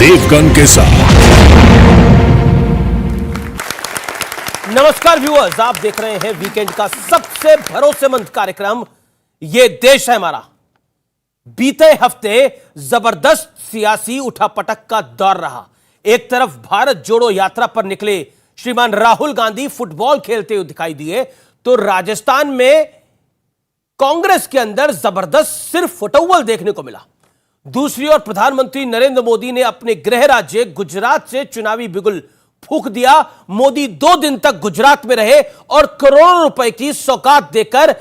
देवगन के साथ। नमस्कार व्यूअर्स, आप देख रहे हैं वीकेंड का सबसे भरोसेमंद कार्यक्रम ये देश है हमारा। बीते हफ्ते जबरदस्त सियासी उठापटक का दौर रहा। एक तरफ भारत जोड़ो यात्रा पर निकले श्रीमान राहुल गांधी फुटबॉल खेलते हुए दिखाई दिए, तो राजस्थान में कांग्रेस के अंदर जबरदस्त सिर्फ फुटबॉल देखने को मिला। दूसरी ओर प्रधानमंत्री नरेंद्र मोदी ने अपने गृह राज्य गुजरात से चुनावी बिगुल फूंक दिया। मोदी 2 दिन तक गुजरात में रहे और करोड़ों रुपए की सौगात देकर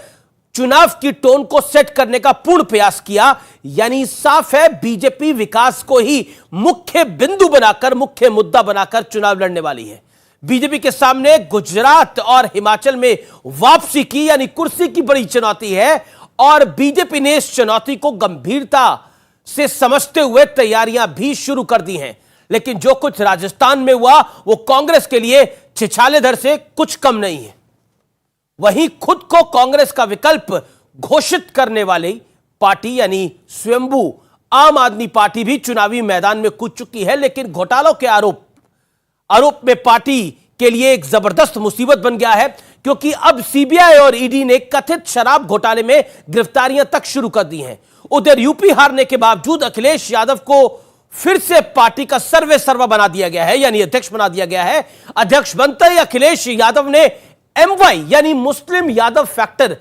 चुनाव की टोन को सेट करने का पूर्ण प्रयास किया। यानी साफ है, बीजेपी विकास को ही मुख्य बिंदु बनाकर, मुख्य मुद्दा बनाकर चुनाव लड़ने वाली है। बीजेपी के सामने गुजरात और हिमाचल में वापसी की यानी कुर्सी की बड़ी चुनौती है और बीजेपी ने इस चुनौती को गंभीरता से समझते हुए तैयारियां भी शुरू कर दी हैं। लेकिन जो कुछ राजस्थान में हुआ वो कांग्रेस के लिए छिछालेधर से कुछ कम नहीं है। वहीं खुद को कांग्रेस का विकल्प घोषित करने वाली पार्टी यानी स्वयंभू आम आदमी पार्टी भी चुनावी मैदान में कूद चुकी है। लेकिन घोटालों के आरोप में पार्टी के लिए एक जबरदस्त मुसीबत बन गया है, क्योंकि अब सीबीआई और ईडी ने कथित शराब घोटाले में गिरफ्तारियां तक शुरू कर दी हैं। उधर यूपी हारने के बावजूद अखिलेश यादव को फिर से पार्टी का सर्वा बना दिया गया है, यानी अध्यक्ष बना दिया गया है। अध्यक्ष बनते ही अखिलेश यादव ने एमवाई यानी मुस्लिम यादव फैक्टर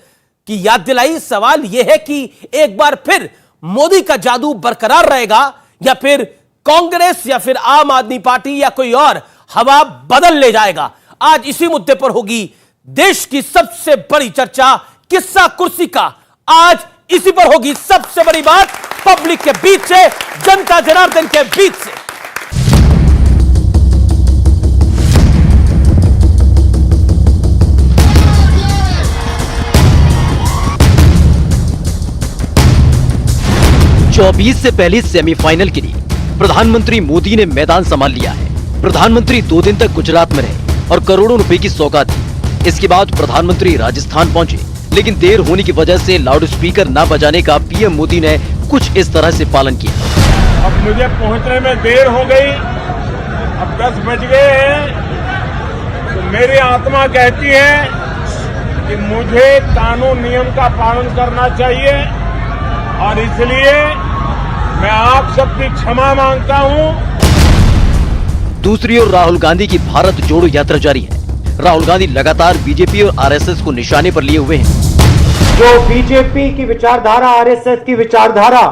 की याद दिलाई। सवाल यह है कि एक बार फिर मोदी का जादू बरकरार रहेगा या फिर कांग्रेस या फिर आम आदमी पार्टी या कोई और हवा बदल ले जाएगा। आज इसी मुद्दे पर होगी देश की सबसे बड़ी चर्चा, किस्सा कुर्सी का। आज इसी पर होगी सबसे बड़ी बात, पब्लिक के बीच से, जनता जनार्दन के बीच से। चौबीस से पहले सेमीफाइनल के लिए प्रधानमंत्री मोदी ने मैदान संभाल लिया है। प्रधानमंत्री 2 दिन तक गुजरात में रहे और करोड़ों रुपए की सौगात दी। इसके बाद प्रधानमंत्री राजस्थान पहुंचे, लेकिन देर होने की वजह से लाउड स्पीकर न बजाने का पीएम मोदी ने कुछ इस तरह से पालन किया। अब मुझे पहुंचने में देर हो गई, अब 10 बज गए हैं, तो मेरी आत्मा कहती है कि मुझे कानून नियम का पालन करना चाहिए और इसलिए मैं आप सबकी क्षमा मांगता हूं। दूसरी ओर राहुल गांधी की भारत जोड़ो यात्रा जारी है। राहुल गांधी लगातार बीजेपी और आरएसएस को निशाने पर लिए हुए हैं। जो बीजेपी की विचारधारा, आरएसएस की विचारधारा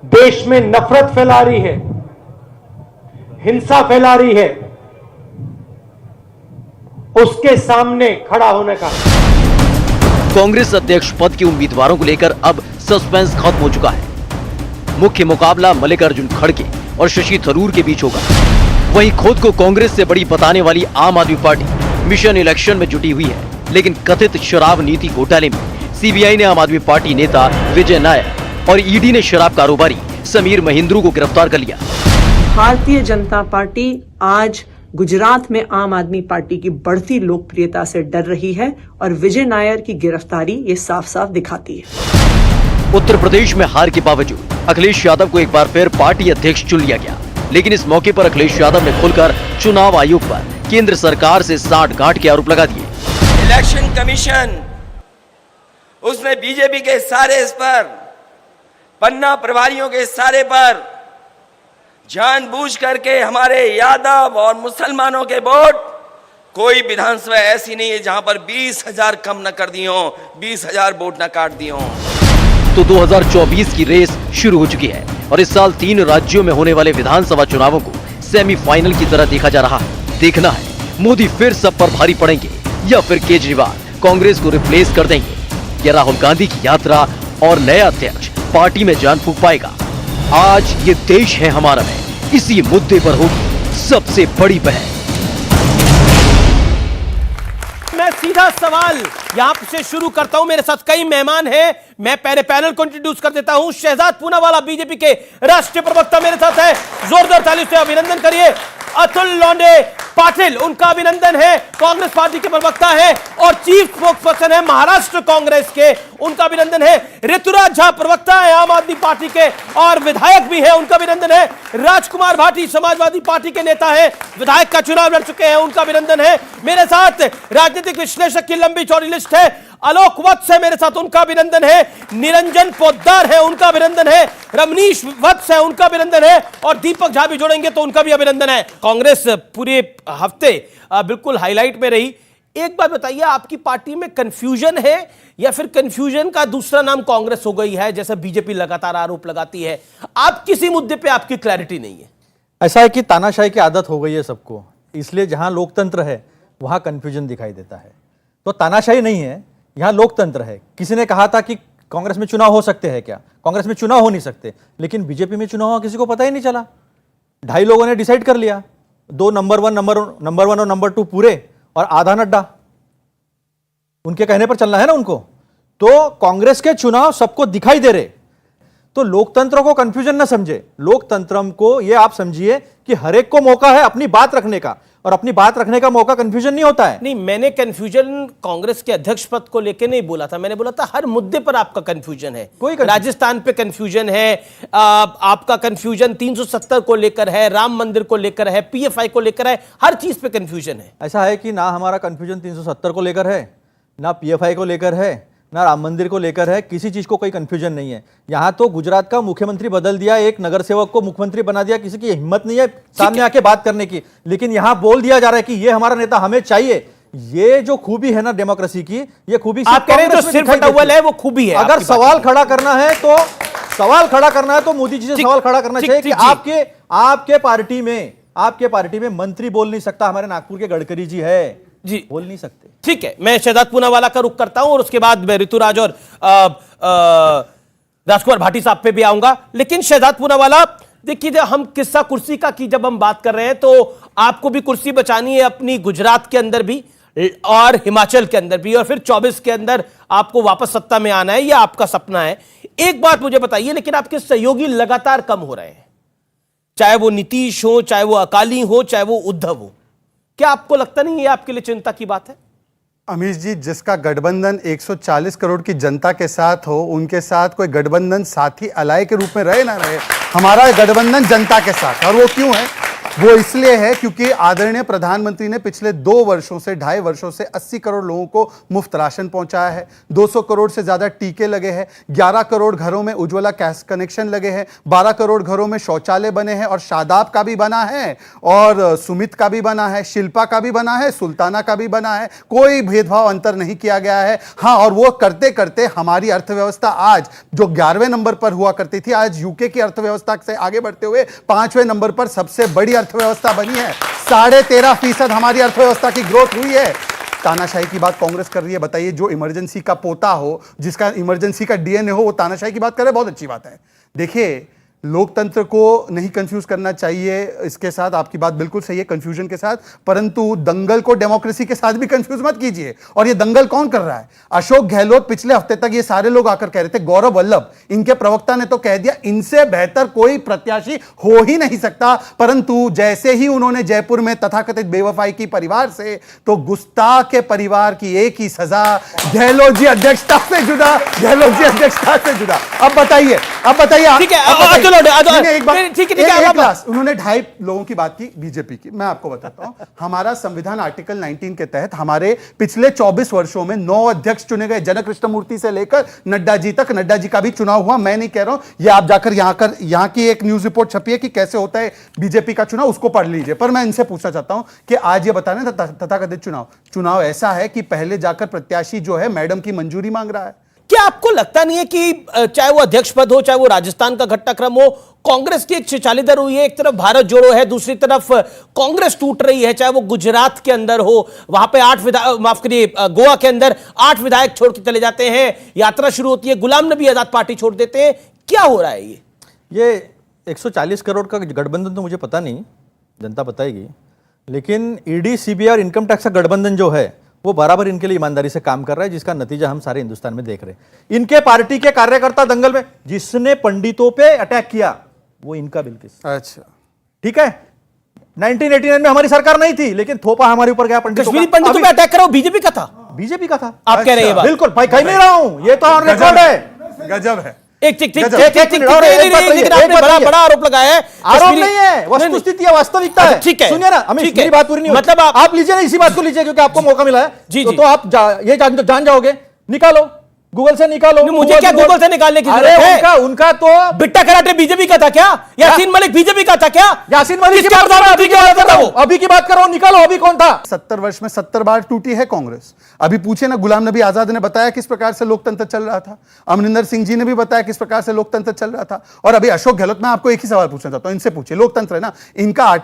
देश में नफरत फैला रही है, हिंसा फैला रही है, उसके सामने खड़ा होने का। कांग्रेस अध्यक्ष पद के उम्मीदवारों को लेकर अब सस्पेंस खत्म हो चुका है। मुख्य मुकाबला मल्लिकार्जुन खड़गे और शशि थरूर के बीच होगा। वहीं खुद को कांग्रेस से बड़ी बताने वाली आम आदमी पार्टी मिशन इलेक्शन में जुटी हुई है। लेकिन कथित शराब नीति घोटाले में सीबीआई ने आम आदमी पार्टी नेता विजय नायर और ईडी ने शराब कारोबारी समीर महिंद्रू को गिरफ्तार कर लिया। भारतीय जनता पार्टी आज गुजरात में आम आदमी पार्टी की बढ़ती लोकप्रियता से डर रही है और विजय नायर की गिरफ्तारी ये साफ साफ दिखाती है। उत्तर प्रदेश में हार के बावजूद अखिलेश यादव को एक बार फिर पार्टी अध्यक्ष चुन लिया गया। लेकिन इस मौके पर अखिलेश यादव ने खुलकर चुनाव आयोग पर केंद्र सरकार से साठगांठ के आरोप लगा दिए। इलेक्शन कमीशन उसने बीजेपी के सारे इस पर, पन्ना प्रभारियों के सारे पर जानबूझ करके हमारे यादव और मुसलमानों के वोट, कोई विधानसभा ऐसी नहीं है जहां पर 20,000 कम न कर दिए हो, 20,000 वोट न काट दिए हो। तो 2024 की रेस शुरू हो चुकी है और इस साल 3 राज्यों में होने वाले विधानसभा चुनावों को सेमीफाइनल की तरह देखा जा रहा है। देखना है मोदी फिर सब पर भारी पड़ेंगे या फिर केजरीवाल कांग्रेस को रिप्लेस कर देंगे, या राहुल गांधी की यात्रा और नया अध्यक्ष पार्टी में जान फूंक पाएगा। आज ये देश है हमारा में इसी मुद्दे पर होगी सबसे बड़ी बहस। मैं सीधा सवाल यहां से शुरू करता हूं। मेरे साथ कई मेहमान हैं। मैं पहले पैनल को इंट्रोड्यूस कर देता हूं। शहजाद पूनावाला बीजेपी के राष्ट्रीय प्रवक्ता मेरे साथ है, जोरदार तालियों से अभिनंदन करिए। अतुल लौंडे पाटिल, उनका अभिनंदन है, कांग्रेस पार्टी के प्रवक्ता है और चीफ स्पोक्सपर्सन है महाराष्ट्र कांग्रेस के, उनका अभिनंदन है। ऋतुराज झा प्रवक्ता है आम आदमी पार्टी के और विधायक भी है, उनका अभिनंदन है। राजकुमार भाटी समाजवादी पार्टी के नेता है, विधायक का चुनाव लड़ चुके हैं, उनका अभिनंदन है। मेरे साथ राजनीतिक विश्लेषक की लंबी चौड़ी लिस्ट है, आलोक वत्स है मेरे साथ, उनका अभिनंदन है। निरंजन पोद्दार है, उनका अभिनंदन है। रमनीश वत्स है, उनका अभिनंदन है और दीपक झा भी जोड़ेंगे तो उनका भी अभिनंदन है। कांग्रेस पूरे हफ्ते बिल्कुल हाईलाइट में रही। एक बात बताइए, आपकी पार्टी में कंफ्यूजन है या फिर कंफ्यूजन का दूसरा नाम कांग्रेस हो गई है, जैसा बीजेपी लगातार आरोप लगाती है? आप किसी मुद्दे पे आपकी क्लैरिटी नहीं है? ऐसा है कि तानाशाही की आदत हो गई है सबको, इसलिए जहां लोकतंत्र है वहां कंफ्यूजन दिखाई देता है। तो तानाशाही नहीं है, यहां लोकतंत्र है। किसी ने कहा था कि कांग्रेस में चुनाव हो सकते हैं क्या? कांग्रेस में चुनाव हो नहीं सकते, लेकिन बीजेपी में चुनाव किसी को पता ही नहीं चला। 2.5 लोगों ने डिसाइड कर लिया, 2 नंबर वन और नंबर 2 पूरे और आधा नड्डा, उनके कहने पर चलना है ना उनको। तो कांग्रेस के चुनाव सबको दिखाई दे रहे। तो लोकतंत्र को कंफ्यूजन ना समझे, लोकतंत्र को ये आप समझिए कि हर एक को मौका है अपनी बात रखने का, और अपनी बात रखने का मौका कंफ्यूजन नहीं होता है। नहीं, मैंने कंफ्यूजन कांग्रेस के अध्यक्ष पद को लेकर नहीं बोला था, मैंने बोला था हर मुद्दे पर आपका कंफ्यूजन है। राजस्थान पे कंफ्यूजन है, आपका कंफ्यूजन 370 को लेकर है, राम मंदिर को लेकर है, पीएफआई को लेकर है, हर चीज पे कंफ्यूजन है। ऐसा है कि ना हमारा कंफ्यूजन 370 को लेकर है, ना पीएफआई को लेकर है, ना राम मंदिर को लेकर है, किसी चीज को कोई कंफ्यूजन नहीं है। यहां तो गुजरात का मुख्यमंत्री बदल दिया, एक नगर सेवक को मुख्यमंत्री बना दिया, किसी की हिम्मत नहीं है सामने आके बात करने की, लेकिन यहां बोल दिया जा रहा है कि ये हमारा नेता हमें चाहिए। ये जो खूबी है ना डेमोक्रेसी की, ये खूबी आप कह रहे हैं जो सिर्फ अव्वल है वो खूबी है। अगर सवाल खड़ा करना है तो मोदी जी से सवाल खड़ा करना चाहिए कि आपके पार्टी में मंत्री बोल नहीं सकता, हमारे नागपुर के गडकरी जी है जी, बोल नहीं सकते। ठीक है, मैं शहजाद पूनावाला का रुख करता हूं और उसके बाद मैं ऋतुराज और राजकुमार भाटी साहब पे भी आऊंगा। लेकिन शहजाद पूनावाला, देखिए हम किस्सा कुर्सी का की जब हम बात कर रहे हैं तो आपको भी कुर्सी बचानी है अपनी, गुजरात के अंदर भी और हिमाचल के अंदर भी, और फिर 24 के अंदर आपको वापस सत्ता में आना है, यह आपका सपना है। एक बात मुझे बताइए, लेकिन आपके सहयोगी लगातार कम हो रहे हैं, चाहे वो नीतीश हो, चाहे वो अकाली हो, चाहे वो उद्धव हो। क्या आपको लगता नहीं ये आपके लिए चिंता की बात है? अमीश जी, जिसका गठबंधन 140 करोड़ की जनता के साथ हो, उनके साथ कोई गठबंधन साथी अलाय के रूप में रहे ना रहे, हमारा गठबंधन जनता के साथ। और वो क्यों है? वो इसलिए है क्योंकि आदरणीय प्रधानमंत्री ने पिछले 2.5 वर्षों से 80 करोड़ लोगों को मुफ्त राशन पहुंचाया है, 200 करोड़ से ज्यादा टीके लगे हैं, 11 करोड़ घरों में उज्ज्वला गैस कनेक्शन लगे हैं, 12 करोड़ घरों में शौचालय बने हैं, और शादाब का भी बना है, और सुमित का भी बना है, शिल्पा का भी बना है, सुल्ताना का भी बना है। कोई भेदभाव अंतर नहीं किया गया है। हाँ, और वो करते करते हमारी अर्थव्यवस्था आज जो 11वें नंबर पर हुआ करती थी, आज यूके की अर्थव्यवस्था से आगे बढ़ते हुए 5वें नंबर पर सबसे बड़ी अर्थव्यवस्था बनी है। 13.5% हमारी अर्थव्यवस्था की ग्रोथ हुई है। तानाशाही की बात कांग्रेस कर रही है। बताइए, जो इमरजेंसी का पोता हो, जिसका इमरजेंसी का डीएनए हो, वो तानाशाही की बात करे, बहुत अच्छी बात है। देखिए, लोकतंत्र को नहीं कंफ्यूज करना चाहिए, इसके साथ आपकी बात बिल्कुल सही है, कंफ्यूजन के साथ, परंतु दंगल को डेमोक्रेसी के साथ भी कंफ्यूज मत कीजिए। और ये दंगल कौन कर रहा है? अशोक गहलोत पिछले हफ्ते तक ये सारे लोग आकर कह रहे थे, गौरव वल्लभ इनके प्रवक्ता ने तो कह दिया इनसे बेहतर कोई प्रत्याशी हो ही नहीं सकता। परंतु जैसे ही उन्होंने जयपुर में तथाकथित बेवफाई की परिवार से, तो गुस्ताख के परिवार की एक ही सजा, गहलोत जी अध्यक्षता से जुदा, गहलोत जी अध्यक्षता से जुदा। अब बताइए ठीक है, उन्होंने 2.5 लोगों की बात की बीजेपी की। मैं आपको बताता हूं, हमारा संविधान आर्टिकल 19 के तहत हमारे पिछले 24 वर्षों में 9 अध्यक्ष चुने गए, जनक कृष्णमूर्ति से लेकर नड्डा जी तक। नड्डा जी का भी चुनाव हुआ, मैं नहीं कह रहा हूं, ये आप जाकर यहां की एक न्यूज रिपोर्ट छपी है कि कैसे होता है बीजेपी का चुनाव, उसको पढ़ लीजिए। पर मैं इनसे पूछना चाहता हूं कि आज ये बता रहे हैं तथाकथित चुनाव ऐसा है कि पहले जाकर प्रत्याशी जो है मैडम की मंजूरी मांग रहा है। क्या आपको लगता नहीं है कि चाहे वो अध्यक्ष पद हो, चाहे वो राजस्थान का घटनाक्रम हो, कांग्रेस की एक छिछालीदर हुई है, एक तरफ भारत जोड़ो है, दूसरी तरफ कांग्रेस टूट रही है, चाहे वो गुजरात के अंदर हो, वहां पे 8 विधायक, माफ करिए गोवा के अंदर 8 विधायक छोड़ के चले जाते हैं, यात्रा शुरू होती है, गुलाम नबी आजाद पार्टी छोड़ देते हैं। क्या हो रहा है? ये 140 करोड़ का गठबंधन तो मुझे पता नहीं, जनता बताएगी, लेकिन ईडी, सीबीआई और इनकम टैक्स का गठबंधन जो है वो बराबर इनके लिए ईमानदारी से काम कर रहा है, जिसका नतीजा हम सारे हिंदुस्तान में देख रहे हैं। इनके पार्टी के कार्यकर्ता दंगल में जिसने पंडितों पे अटैक किया वो इनका बिल्किस, अच्छा, ठीक है, 1989 में हमारी सरकार नहीं थी, लेकिन थोपा हमारे ऊपर गया पंडितों कश्मीरी का। पंडितों अभी पे अटैक करा वो बीजेपी का था, बीजेपी का था। आप कह रहे हैं ये बात? बिल्कुल भाई, कह नहीं रहा हूं, ये तो और गजब रिकॉर्ड है। गजब है। एक ठीक ठीक गजब। ठीक ठीक ठीक और एक नहीं, बात नहीं, रही है, लेकिन एक आपने बात बड़ा रही है। बड़ा आरोप लगाया है। आरोप कश्मीरी- नहीं है, वस्तुस्थिति है, वास्तविकता है। ठीक है, सुनिए ना, अमित, ठीक है। मेरी बात पूरी नहीं हुई। मतलब आप लीजिए ना, इसी बात को लीजिए, क्योंकि आपको मौका मिला है। जी, तो जी। तो आप ये जान जाओगे, निकालो, गूगल से निकालो। मुझे क्या गूगल से निकालने की अरे जरूरत है? उनका तो बिट्टा कराटे बीजेपी का था क्या? यासीन मलिक बीजेपी का था क्या? यासीन मलिक की किसके बात कर रहा हूं, प्रधानमंत्री की बात कर रहा हूं? अभी की बात कर रहा हूं, निकालो अभी कौन था। 70 वर्ष में 70 बार टूटी है कांग्रेस। अभी पूछे ना, गुलाम नबी आजाद ने बताया किस प्रकार से लोकतंत्र चल रहा था, अमरिंदर सिंह जी ने भी बताया किस प्रकार से लोकतंत्र चल रहा था। और अभी अशोक गहलोत, मैं आपको एक ही सवाल पूछना चाहता हूं, इनसे पूछिए, लोकतंत्र है ना,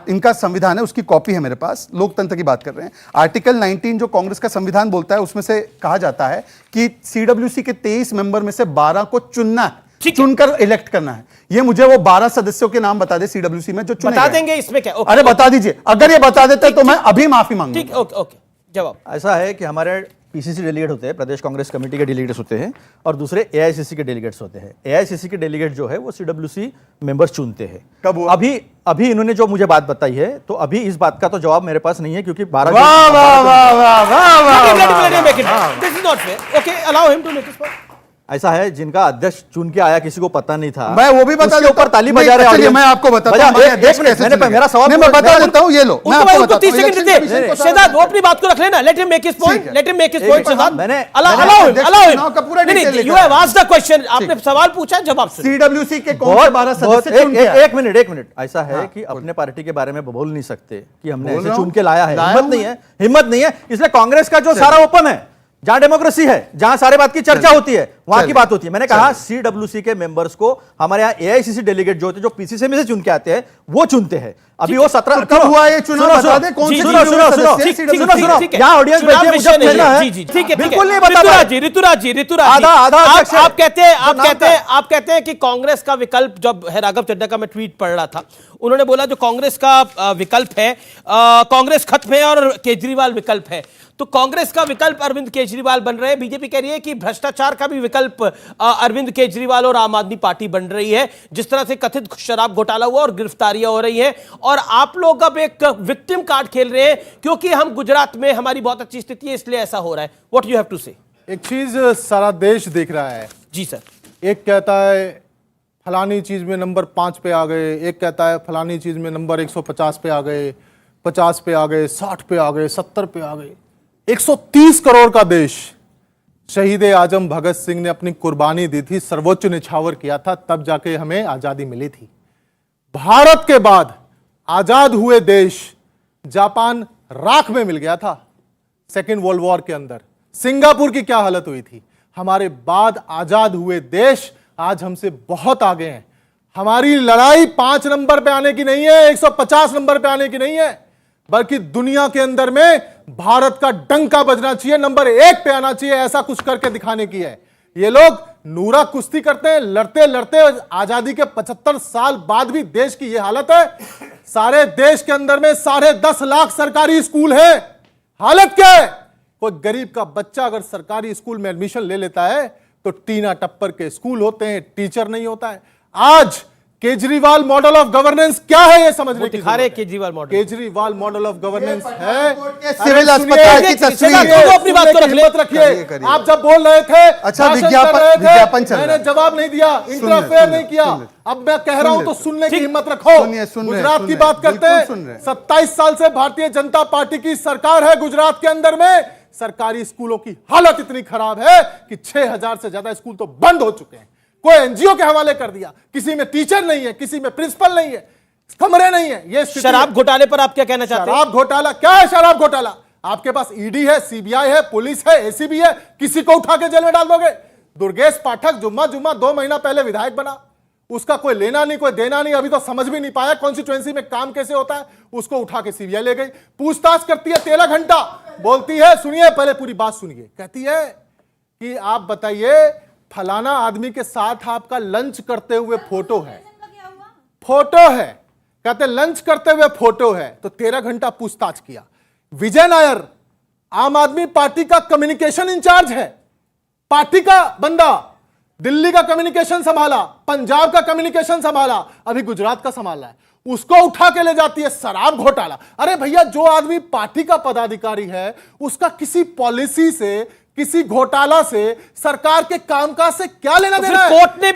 इनका संविधान है, उसकी कॉपी है मेरे पास, लोकतंत्र की बात कर रहे हैं। आर्टिकल 19 जो कांग्रेस का संविधान बोलता है, उसमें से कहा जाता है कि सीडब्ल्यूसी के 23 मेंबर में से 12 को चुनना है, चुनकर इलेक्ट करना है। ये मुझे वो 12 सदस्यों के नाम बता दे सीडब्ल्यूसी में जो चुने बता गए। देंगे इसमें क्या? अरे बता दीजिए, अगर ये बता देते तो मैं अभी माफी मांगूंगा। ठीक, ओके ओके, जवाब। ऐसा है कि हमारे पीसीसी डेलीगेट होते हैं, प्रदेश कांग्रेस कमेटी के डेलीगेट्स होते हैं, और दूसरे एआईसीसी के डेलीगेट्स होते हैं। एआईसीसी के डेलीगेट जो है वो सीडब्ल्यूसी मेंबर्स चुनते हैं। कब हुआ? अभी इन्होंने जो मुझे बात बताई है, तो अभी इस बात का तो जवाब मेरे पास नहीं है, क्योंकि 12 वाह वाह वाह वाह वाह वाह Let him make it. This is not fair. Okay, allow him to make his point. ऐसा है, जिनका अध्यक्ष चुन के आया, किसी को पता नहीं था, मैं वो भी बता उसके देता ऊपर हूं। ताली नहीं, बजा रहे चलिए, audience। मैं आपको बताता बजा- हूं, मैं एक अध्यक्ष मिनट, कैसे मैंने चुने। मेरा सवाल नहीं, मैं पूरा- बता देता हूं, ये लो, मैं आपको बताता हूं। 30 सेकंड इलेक्शन देते कमीशन को शहजाद, वो अपनी बात को रख लेना। Let him make his point, ठीक है। लेट हिम मेक हिज एक पॉइंट। मिनट, शहजाद, मैंने allow him, अध्यक्ष allow him. चुनाव का पूरा नहीं, detail नहीं, you लेकर have asked the question. आपने सवाल पूछा, जवाब सुनिए। सीडब्ल्यूसी के कौन से 12 सदस्य चुन के आए? एक मिनट, ऐसा है कि अपने पार्टी के बारे में बोल नहीं सकते कि हमने बोल ऐसे रहा चुन हूं। के लाया है। लाया हिम्मत हूं नहीं मैं। है, हिम्मत नहीं है। इसलिए कांग्रेस का जो सारा ओपन है, जहां डेमोक्रेसी है, जहां सारे बात की चर्चा होती है, वहां की बात होती है। मैंने कहा सीडब्ल्यूसी के मेंबर्स को हमारे यहाँ एआईसीसी डेलीगेट जो होते हैं, जो पीसीसी में से चुन के आते हैं, वो चुनते हैं। अभी वो 17 तो कब हुआ ये चुनाव? बता दे कौन से सुनो, चुनाव सुनो, में सुनो, सदस्य ठीक, CWC सुनो, ठीक है। यहाँ ऑडियंस चुनाव बैठे, विषय मुझे नहीं कहना है। है। जी, जी, ठीक है, बिल्कुल नहीं ऋतुराज बता जी, ऋतुराज जी, आधा अध्यक्ष है। आप कहते हैं, तो नाम क्या है? आप कहते हैं कि कांग्रेस का विकल्प, जब है राघव चड्ढा का मैं ट्वीट पढ़ रहा था, उन्होंने बोला जो कांग्रेस का विकल्प है, कांग्रेस खत्म है और केजरीवाल विकल्प है। तो कांग्रेस का विकल्प अरविंद केजरीवाल बन रहे हैं। बीजेपी कह रही है कि भ्रष्टाचार का भी विकल्प अरविंद केजरीवाल और आम आदमी पार्टी बन रही है, जिस तरह से कथित शराब घोटाला हुआ और गिरफ्तारियां हो रही हैं। और आप लोग अब एक विक्टिम कार्ड खेल रहे हैं, क्योंकि हम गुजरात में हमारी बहुत अच्छी स्थिति है, इसलिए ऐसा हो रहा है। व्हाट यू हैव टू से? एक चीज सारा देश देख रहा है। जी सर। एक कहता है फलानी चीज में नंबर 5 पे आ गए, एक कहता है फलानी चीज में नंबर 150 पे आ गए, 50 पे आ गए, 60 पे आ गए, 70 पे आ गए। 130 करोड़ का देश, शहीद आजम भगत सिंह ने अपनी कुर्बानी दी थी, सर्वोच्च निछावर किया था, तब जाके हमें आजादी मिली थी। भारत के बाद आजाद हुए देश जापान राख में मिल गया था सेकेंड वर्ल्ड वॉर के अंदर। सिंगापुर की क्या हालत हुई थी। हमारे बाद आजाद हुए देश आज हमसे बहुत आगे हैं। हमारी लड़ाई 5 नंबर पे आने की नहीं है, 150 नंबर पे आने की नहीं है, बल्कि दुनिया के अंदर में भारत का डंका बजना चाहिए, नंबर 1 पे आना चाहिए, ऐसा कुछ करके दिखाने की है। ये लोग नूरा कुश्ती करते हैं, लड़ते लड़ते आजादी के 75 साल बाद भी देश की ये हालत है। सारे देश के अंदर में 10.5 लाख सरकारी स्कूल है। हालत क्या है? कोई गरीब का बच्चा अगर सरकारी स्कूल में एडमिशन ले लेता है तो टीना टप्पर के स्कूल होते हैं, टीचर नहीं होता है। आज केजरीवाल मॉडल ऑफ गवर्नेंस क्या है ये समझने की दिखा रहे जरूरत है। Kejriwal model. Kejriwal model of governance है सिविल अस्पताल की तस्वीर अपनी बात को हिम्मत रखिए। आप जब बोल रहे थे, अच्छा, भाषण विज्ञापन- कर रहे थे, विज्ञापन चल रहा मैंने है। जवाब नहीं दिया, इंटरफेयर नहीं किया। अब मैं कह रहा हूं तो सुनने की हिम्मत रखो। गुजरात की बात करते हैं। 27 साल से भारतीय जनता पार्टी की सरकार है गुजरात के अंदर में। सरकारी स्कूलों की हालत इतनी खराब है कि 6000 से ज्यादा स्कूल तो बंद हो चुके हैं, कोई एनजीओ के हवाले कर दिया। किसी में टीचर नहीं है, किसी में प्रिंसिपल नहीं है, कमरे नहीं है। ये शराब घोटाले पर आप क्या कहना चाहते हैं? शराब घोटाला क्या है? शराब घोटाला आपके पास ईडी है, सीबीआई है, पुलिस है, एसीबी है, किसी को उठा के जेल में डाल दोगे? दुर्गेश पाठक जुम्मा 2 महीना पहले विधायक बना, उसका कोई लेना नहीं कोई देना नहीं, अभी तो समझ भी नहीं पाया कॉन्स्टिट्यूएंसी में काम कैसे होता है। उसको उठा के सीबीआई ले गई, पूछताछ करती है 13 घंटा, बोलती है, सुनिए पहले पूरी बात सुनिए, कहती है कि आप बताइए फलाना आदमी के साथ आपका लंच करते हुए फोटो है, फोटो है, कहते लंच करते हुए फोटो है। तो 13 घंटा पूछताछ किया। विजय नायर आम आदमी पार्टी का कम्युनिकेशन इंचार्ज है, पार्टी का बंदा, दिल्ली का कम्युनिकेशन संभाला, पंजाब का कम्युनिकेशन संभाला, अभी गुजरात का संभाला है। उसको उठा के ले जाती है शराब घोटाला। अरे भैया, जो आदमी पार्टी का पदाधिकारी है उसका किसी पॉलिसी से, किसी घोटाला से, सरकार के कामकाज से क्या लेना देना है? कोर्ट ने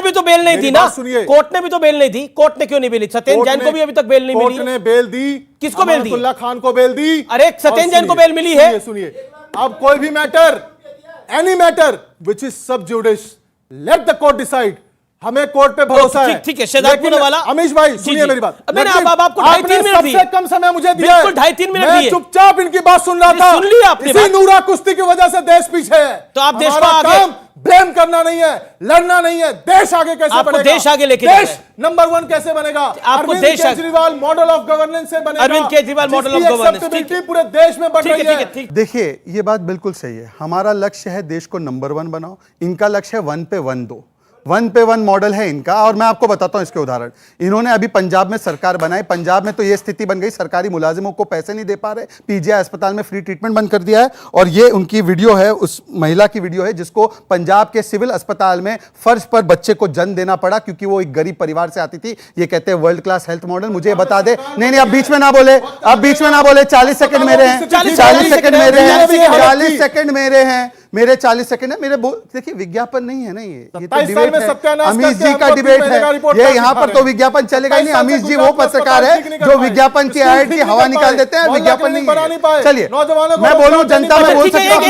भी तो बेल नहीं दी ना। सुनिए, कोर्ट ने भी तो बेल नहीं दी। कोर्ट ने क्यों नहीं बेल दी? सत्येंद्र जैन को भी अभी तक बेल नहीं मिली। कोर्ट ने बेल दी। किसको बेल दी? अब्दुल्ला खान को बेल दी। अरे सत्येंद्र जैन को बेल मिली है। सुनिए, अब कोई भी matter, any matter which is sub judice, let the court decide. हमें कोर्ट पे भरोसा है। ठीक है, शहजाद पूनावाला। अमीश भाई सुनिए मेरी बात। मैंने आपको 2.5-3 मिनट दिए। सबसे कम समय मुझे दिया है। बिल्कुल 2.5-3 मिनट मैं दिए। चुपचाप इनकी बात सुन रहा था। सुन लिया आपने इसी बात। नूरा कुश्ती की वजह से देश पीछे है। तो आप देश को हमारा आगे- काम ब्लेम करना नहीं है, लड़ना नहीं है। देश आगे कैसे आपको बढ़ेगा? देश आगे लेके देश जाना नंबर 1 कैसे बनेगा? आपको अरविंद देश आगे- केजरीवाल मॉडल ऑफ गवर्नेंस से बनेगा। अरविंद केजरीवाल मॉडल ऑफ जिसकी गवर्नेंस। acceptability पूरे देश में बढ़ ठीक है, रही ठीक है, है। ठीक। देखिए, ये बात बिल्कुल सही है। हमारा लक्ष्य है देश को नंबर 1 बनाओ, इनका लक्ष्य है 1 पे 1 दो। 1 पे 1 मॉडल है इनका। और मैं आपको बताता हूं इसके उदाहरण। इन्होंने अभी पंजाब में सरकार बनाई। पंजाब में तो ये स्थिति बन गई, सरकारी मुलाजिमों को पैसे नहीं दे पा रहे, पीजीआई अस्पताल में फ्री ट्रीटमेंट बंद कर दिया है। और ये उनकी वीडियो है, उस महिला की वीडियो है जिसको पंजाब के सिविल अस्पताल में फर्श पर बच्चे को जन्म देना पड़ा क्योंकि वो एक गरीब परिवार से आती थी। ये कहते हैं वर्ल्ड क्लास हेल्थ मॉडल। मुझे ये बता दे। नहीं, अब बीच में ना बोले, अब बीच में ना बोले। 40 सेकंड मेरे हैं, 40 सेकंड मेरे हैं, 40 सेकंड मेरे हैं, मेरे 40 सेकंड है मेरे। देखिए, विज्ञापन नहीं है ना, ये तो डिबेट है। अमीश जी का डिबेट है ये। यहाँ पर तो विज्ञापन चलेगा ही नहीं। अमीश जी वो पत्रकार है जो विज्ञापन की ऐड की हवा निकाल देते हैं, विज्ञापन नहीं है। चलिए, मैं बोलूं, जनता में बोल सकता हूं।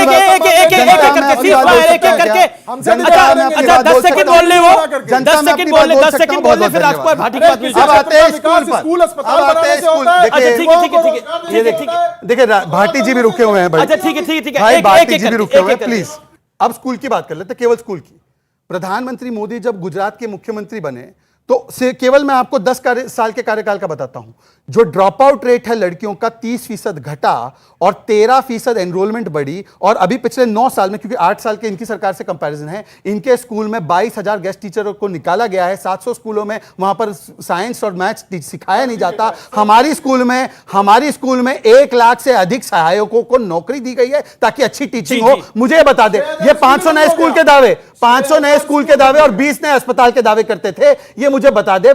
10 सेकंड बोल ले वो, 10 सेकंड बोल ले, 10 सेकंड बोल ले, फिर राजकुमार भाटी की बात। अब आते हैं स्कूल पर। स्कूल अस्पताल अब आते हैं स्कूल। देखिए, देखिए भाटी जी भी रुके हुए हैं भाई। अच्छा, ठीक है, ठीक है, भाई एक- भाटी एक- जी भी एक- रुके हुए हैं, एक- प्लीज। अब स्कूल की बात कर लेते, केवल स्कूल की। प्रधानमंत्री मोदी जब गुजरात के मुख्यमंत्री बने तो से केवल मैं आपको 10 साल के कार्यकाल का बताता हूं। जो ड्रॉप आउट रेट है लड़कियों का 30% घटा और 13% एनरोलमेंट बढ़ी। और अभी पिछले 9 साल में, क्योंकि 8 साल के इनकी सरकार से कंपैरिजन है, इनके स्कूल में 22,000 गेस्ट टीचरों को निकाला गया है। 700 स्कूलों में वहां पर साइंस और मैथ्स सिखाया नहीं जाता। हमारी स्कूल में 1 लाख से अधिक सहायकों को नौकरी दी गई है ताकि अच्छी टीचिंग हो। मुझे बता दे, ये 500 नए स्कूल के दावे, 500 नए स्कूल के दावे और 20 नए अस्पताल के दावे करते थे। ये मुझे बता दे,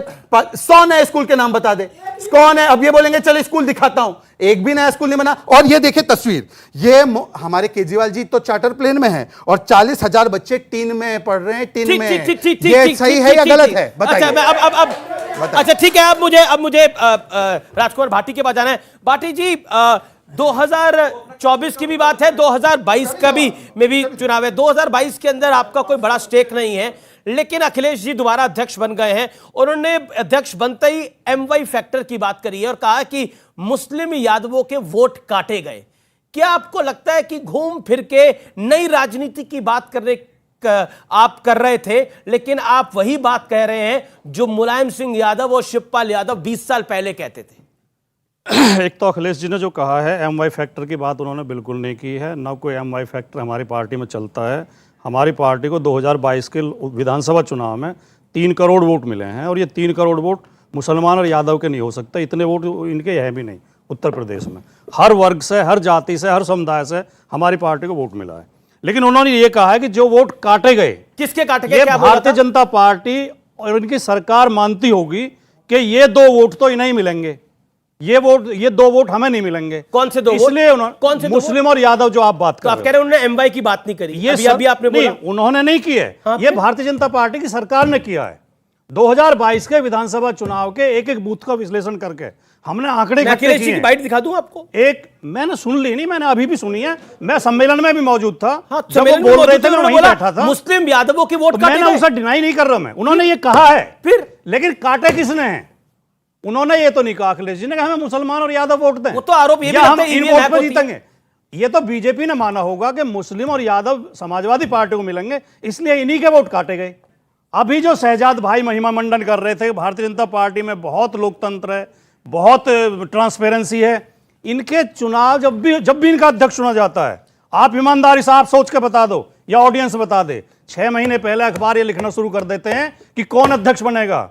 100 नए स्कूल के नाम बता दे कौन है। अब ये बोलेंगे चलो स्कूल दिखाता हूं, एक भी नया स्कूल नहीं बना। और ये देखिए तस्वीर, ये हमारे केजरीवाल जी तो चार्टर प्लेन में है और 40,000 बच्चे टीन में पढ़ रहे हैं। टीन में ये सही है या गलत है? बताइए। अच्छा, ठीक है। अब मुझे राजकुमार भाटी के पास जाना है। भाटी जी, 2024 की भी बात है, 2022 का भी में भी चुनाव है। 2022 के अंदर आपका कोई बड़ा स्टेक नहीं है, लेकिन अखिलेश जी दोबारा अध्यक्ष बन गए हैं। उन्होंने अध्यक्ष बनते ही MY फैक्टर की बात करी है और कहा कि मुस्लिम यादवों के वोट काटे गए। क्या आपको लगता है कि घूम फिर के नई राजनीति की बात आप कर रहे थे, लेकिन आप वही बात कह रहे हैं जो मुलायम सिंह यादव और शिवपाल यादव 20 साल पहले कहते थे? एक तो अखिलेश जी ने जो कहा है MY फैक्टर की बात उन्होंने बिल्कुल नहीं की है। ना कोई MY फैक्टर हमारी पार्टी में चलता है। हमारी पार्टी को 2022 के विधानसभा चुनाव में 3 करोड़ वोट मिले हैं और ये 3 करोड़ वोट मुसलमान और यादव के नहीं हो सकते। इतने वोट इनके हैं भी नहीं उत्तर प्रदेश में। हर वर्ग से, हर जाति से, हर समुदाय से हमारी पार्टी को वोट मिला है। लेकिन उन्होंने ये कहा है कि जो वोट काटे गए, किसके काटे गए? ये भारतीय जनता पार्टी और इनकी सरकार मानती होगी कि ये 2 वोट तो इन्हें ही मिलेंगे, ये 2 वोट हमें नहीं मिलेंगे। कौन से 2 वोट? इसलिए कौन से मुस्लिम और यादव जो आप बात कर रहे हैं, आप कह रहे हैं उन्होंने MY की बात नहीं करी। ये अभी आपने बोला उन्होंने नहीं की है। हाँ, ये भारतीय जनता पार्टी की सरकार ने किया है। 2022 के विधानसभा चुनाव के एक एक बूथ का विश्लेषण करके हमने आंकड़े इकट्ठे किए हैं। बाइट दिखा दूं आपको? एक मैंने सुन ली नहीं, मैंने अभी भी सुनी है। मैं सम्मेलन में भी मौजूद था। हाँ, जब वो बोल रहे थे मैं वहीं बैठा था। मुस्लिम यादवों के वोट काटे गए। मैंने उसे डिनाई नहीं कर रहा मैं, उन्होंने ये कहा है। फिर लेकिन काटे किसने हैं? उन्होंने ये तो नहीं कहा अखिलेश जी ने कि हमें मुसलमान और यादव वोट दें। वो तो आरोप ये भी हम इन वोट पर जीतेंगे। ये तो बीजेपी ने माना होगा कि मुस्लिम और यादव समाजवादी पार्टी को मिलेंगे, इसलिए इन्हीं के वोट काटे गए। अभी जो शहजाद भाई महिमा मंडन कर रहे थे, भारतीय जनता पार्टी में बहुत लोकतंत्र है, बहुत ट्रांसपेरेंसी है। इनके चुनाव जब भी इनका अध्यक्ष चुना जाता है, आप ईमानदारी से आप सोच के बता दो या ऑडियंस बता दे, 6 महीने पहले अखबार ये लिखना शुरू कर देते हैं कि कौन अध्यक्ष बनेगा,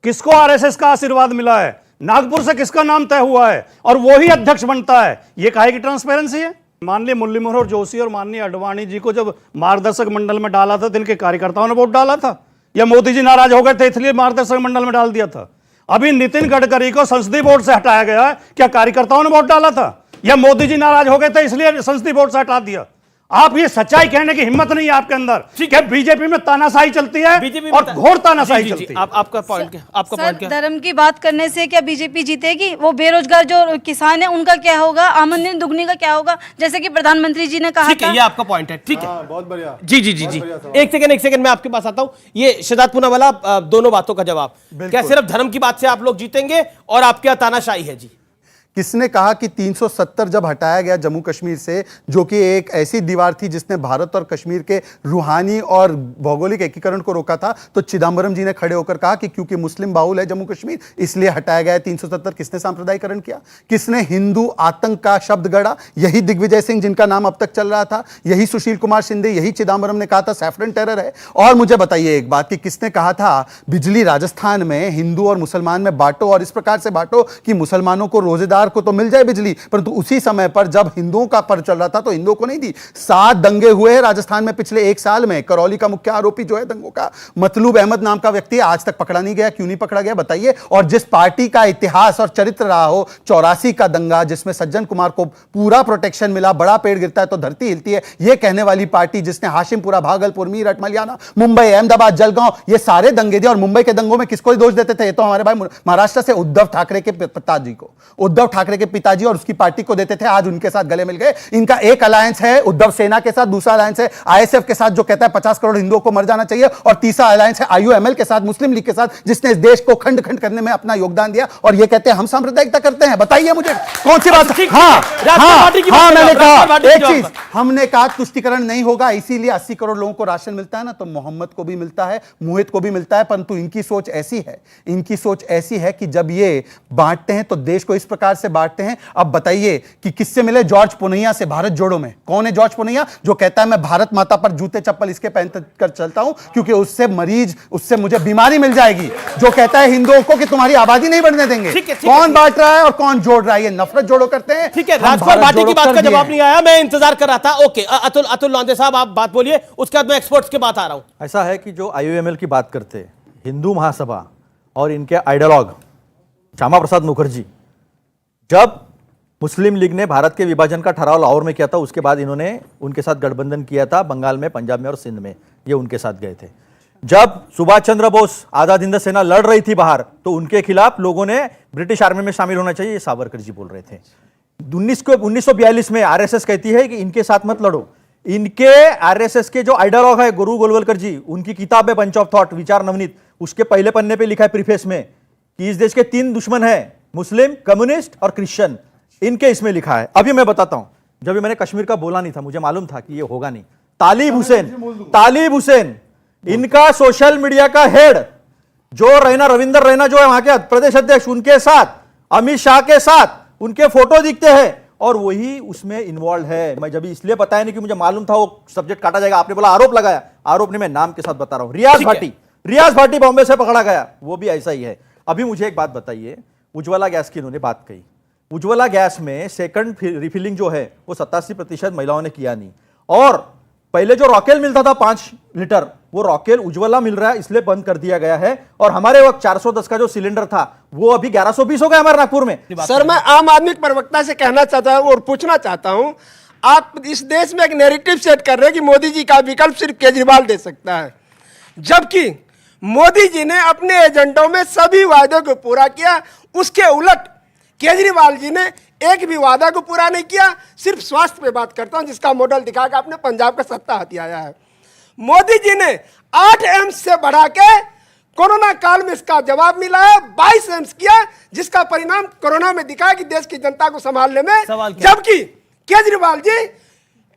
किसको RSS का आशीर्वाद मिला है, नागपुर से किसका नाम तय हुआ है और वो ही अध्यक्ष बनता है। ये काहे की ट्रांसपेरेंसी है? माननीय मुरली मनोहर जोशी और माननीय अडवाणी जी को जब मार्गदर्शक मंडल में डाला था तो इनके कार्यकर्ताओं ने वोट डाला था, या मोदी जी नाराज हो गए थे इसलिए मार्गदर्शक मंडल में डाल दिया था? अभी नितिन गडकरी को संसदीय बोर्ड से हटाया गया है, क्या कार्यकर्ताओं ने वोट डाला था या मोदी जी नाराज हो गए थे इसलिए संसदीय बोर्ड से हटा दिया? आप ये सच्चाई कहने की हिम्मत नहीं है आपके अंदर। ठीक है, बीजेपी में तानाशाही चलती है बीजेपी और घोर तानाशाही चलती है। आपका पॉइंट क्या? आपका पॉइंट क्या? धर्म की बात करने से क्या बीजेपी जीतेगी? वो बेरोजगार जो किसान है उनका क्या होगा? आमदनी दुगनी का क्या होगा? जैसे कि प्रधानमंत्री जी ने कहा ठीक था। है, ये आपका पॉइंट है। ठीक है, बहुत बढ़िया। जी जी जी जी, एक सेकंड मैं आपके पास आता हूं। ये शहजाद पूनावाला, दोनों बातों का जवाब। क्या सिर्फ धर्म की बात से आप लोग जीतेंगे और आपके यहाँ तानाशाही है? जी, किसने कहा कि 370 जब हटाया गया जम्मू कश्मीर से, जो कि एक ऐसी दीवार थी जिसने भारत और कश्मीर के रूहानी और भौगोलिक एकीकरण को रोका था, तो चिदम्बरम जी ने खड़े होकर कहा कि क्योंकि मुस्लिम बाहुल है जम्मू कश्मीर इसलिए हटाया गया है 370। किसने सांप्रदायिकरण किया? किसने हिंदू आतंक का शब्द गढ़ा? यही दिग्विजय सिंह जिनका नाम अब तक चल रहा था, यही सुशील कुमार शिंदे, यही चिदम्बरम ने कहा था सैफरन टेरर है। और मुझे बताइए एक बात कि किसने कहा था बिजली राजस्थान में हिंदू और मुसलमान में बांटो और इस प्रकार से बांटो कि मुसलमानों को रोजेदार को तो मिल जाए बिजली, परंतु उसी समय पर जब हिंदुओं का पर्व चल रहा था तो हिंदुओं को नहीं दी। 7 दंगे हुए हैं राजस्थान में पिछले 1 साल में। करौली का मुख्य आरोपी जो है दंगों का, मतलूब अहमद नाम का व्यक्ति, आज तक पकड़ा नहीं गया। क्यों नहीं पकड़ा गया बताइए? और जिस पार्टी का इतिहास और चरित्र रहा हो, 84 का दंगा जिसमें सज्जन कुमार को पूरा प्रोटेक्शन मिला, बड़ा पेड़ गिरता है तो धरती हिलती है, यह कहने वाली पार्टी जिसने हाशिमपुरा, भागलपुर, मीरठ, मलियाना, मुंबई, अहमदाबाद, जलगांव ये सारे दंगे दिए। और मुंबई के दंगों में किसको दोष देते थे? ये तो हमारे भाई महाराष्ट्र से उद्धव ठाकरे के पिताजी को, उद्धव ठाकरे के पिताजी और उसकी पार्टी को देते थे। आज उनके साथ गले मिल गए। इनका एक अलायंस है उद्धव सेना के साथ, दूसरा अलायंस है आईएसएफ के साथ जो कहता है 50 करोड़ हिंदुओं को मर जाना चाहिए, और तीसरा अलायंस है आईयूएमएल के साथ, मुस्लिम लीग के साथ, जिसने इस देश को खंड खंड करने में अपना योगदान दिया। और ये कहते हैं हम सांप्रदायिकता करते हैं। बताइए मुझे कौन सी बात? मैंने कहा एक चीज, हमने कहा तुष्टिकरण नहीं होगा, इसीलिए 80 करोड़ लोगों को राशन मिलता है ना, तो मोहम्मद को भी मिलता है, मोहित को भी मिलता है। परंतु इनकी सोच ऐसी है कि जब ये बांटते हैं तो देश को इस प्रकार से बांटते हैं। अब बताइए कि किससे मिले? जॉर्ज पुनैया से, भारत जोड़ो में। कौन है जॉर्ज पुनैया? जो कहता है मैं भारत माता पर जूते चप्पल इसके पहन कर चलता हूं क्योंकि उससे मुझे बीमारी मिल जाएगी। जो कहता है हिंदुओं को कि तुम्हारी आबादी नहीं बढ़ने देंगे। कौन बांट रहा है और कौन जोड़ रहा है? ये नफरत जोड़ो करते हैं। ठीक है, राजपाल भाटी की बात का जवाब नहीं आया, मैं इंतजार कर रहा था। ओके, अतुल लौंडे साहब आप बात बोलिए, उसके बाद मैं एक्सपर्ट्स के बात आ रहा हूं। ऐसा है कि जो आईयूएमएल की बात करते हैं, हिंदू महासभा और इनके आइडियोलॉग श्यामा प्रसाद मुखर्जी, जब मुस्लिम लीग ने भारत के विभाजन का ठराव लाहौर में किया था, उसके बाद इन्होंने उनके साथ गठबंधन किया था बंगाल में, पंजाब में और सिंध में, ये उनके साथ गए थे। जब सुभाष चंद्र बोस आजाद हिंद सेना लड़ रही थी बाहर, तो उनके खिलाफ लोगों ने ब्रिटिश आर्मी में शामिल होना चाहिए, ये सावरकर जी बोल रहे थे। 1942 में आरएसएस कहती है कि इनके साथ मत लड़ो। इनके आरएसएस के जो आइडियोलॉग है गुरु गोलवलकर जी, उनकी किताब है बंच ऑफ थॉट, विचार नवनीत, उसके पहले पन्ने पे लिखा है प्रीफेस में कि इस देश के 3 दुश्मन हैं, मुस्लिम, कम्युनिस्ट और क्रिश्चियन। इनके इसमें लिखा है। अभी मैं बताता हूं, जब मैंने कश्मीर का बोला नहीं था, मुझे मालूम था कि ये होगा नहीं। तालिब हुसैन इनका सोशल मीडिया का हेड, जो रविंदर रैना जो है वहां के प्रदेश अध्यक्ष, उनके साथ, अमित शाह के साथ उनके फोटो दिखते हैं और वही उसमें इन्वॉल्व है। मैं जब इसलिए बताया नहीं कि मुझे मालूम था वो सब्जेक्ट काटा जाएगा, आपने बोला आरोप लगाया, आरोप नहीं, मैं नाम के साथ बता रहा हूं। रियाज भाटी बॉम्बे से पकड़ा गया, वो भी ऐसा ही है। अभी मुझे एक बात बताइए, उज्ज्वला गैस की इन्होंने बात कही। उज्ज्वला गैस में सेकंड रिफिलिंग जो है वो 87% महिलाओं ने किया नहीं, और पहले जो रॉकेल मिलता था 5 लीटर, वो रॉकेल उज्ज्वला मिल रहा है इसलिए बंद कर दिया गया है। और हमारे वक्त 410 का जो सिलेंडर था वो अभी 1120 हो गया हमारे नागपुर में। सर, मैं आम आदमी के प्रवक्ता से कहना चाहता हूं और पूछना चाहता हूं, आप इस देश में एक नैरेटिव सेट कर रहे हैं कि मोदी जी का विकल्प सिर्फ केजरीवाल दे सकता है, जबकि मोदी जी ने अपने एजेंडों में सभी वायदों को पूरा किया। उसके उलट केजरीवाल जी ने एक भी वादा को पूरा नहीं किया। सिर्फ स्वास्थ्य पे बात करता हूं, जिसका मॉडल दिखा के आपने पंजाब का सत्ता हाथी आया है। मोदी जी ने 8 एम्स से बढ़ा के कोरोना काल में इसका जवाब मिला है, 22 एम्स किया, जिसका परिणाम कोरोना में दिखा कि देश की जनता को संभालने में, जबकि केजरीवाल जी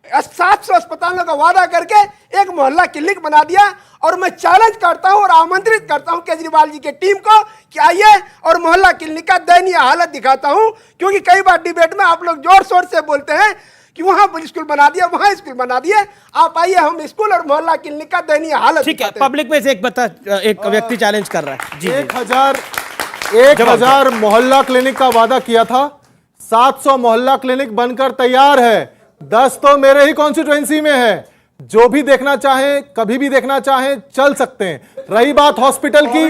700 अस्पतालों का वादा करके एक मोहल्ला क्लिनिक बना दिया। और मैं चैलेंज करता हूं और आमंत्रित करता हूं केजरीवाल जी के टीम को कि आइए और मोहल्ला क्लिनिक का दयनीय हालत दिखाता हूं, क्योंकि कई बार डिबेट में आप लोग जोर शोर से बोलते हैं कि वहां स्कूल बना दिया, वहां स्कूल बना दिए। आप आइए, हम स्कूल और मोहल्ला क्लिनिक का दयनीय हालत। ठीक है, पब्लिक में से एक व्यक्ति चैलेंज कर रहा है जी। 1000 मोहल्ला क्लिनिक का वादा किया था, 700 मोहल्ला क्लिनिक बनकर तैयार है। 10 तो मेरे ही कॉन्स्टिट्यूएंसी में है। जो भी देखना चाहें, कभी भी देखना चाहें, चल सकते हैं। रही बात हॉस्पिटल की,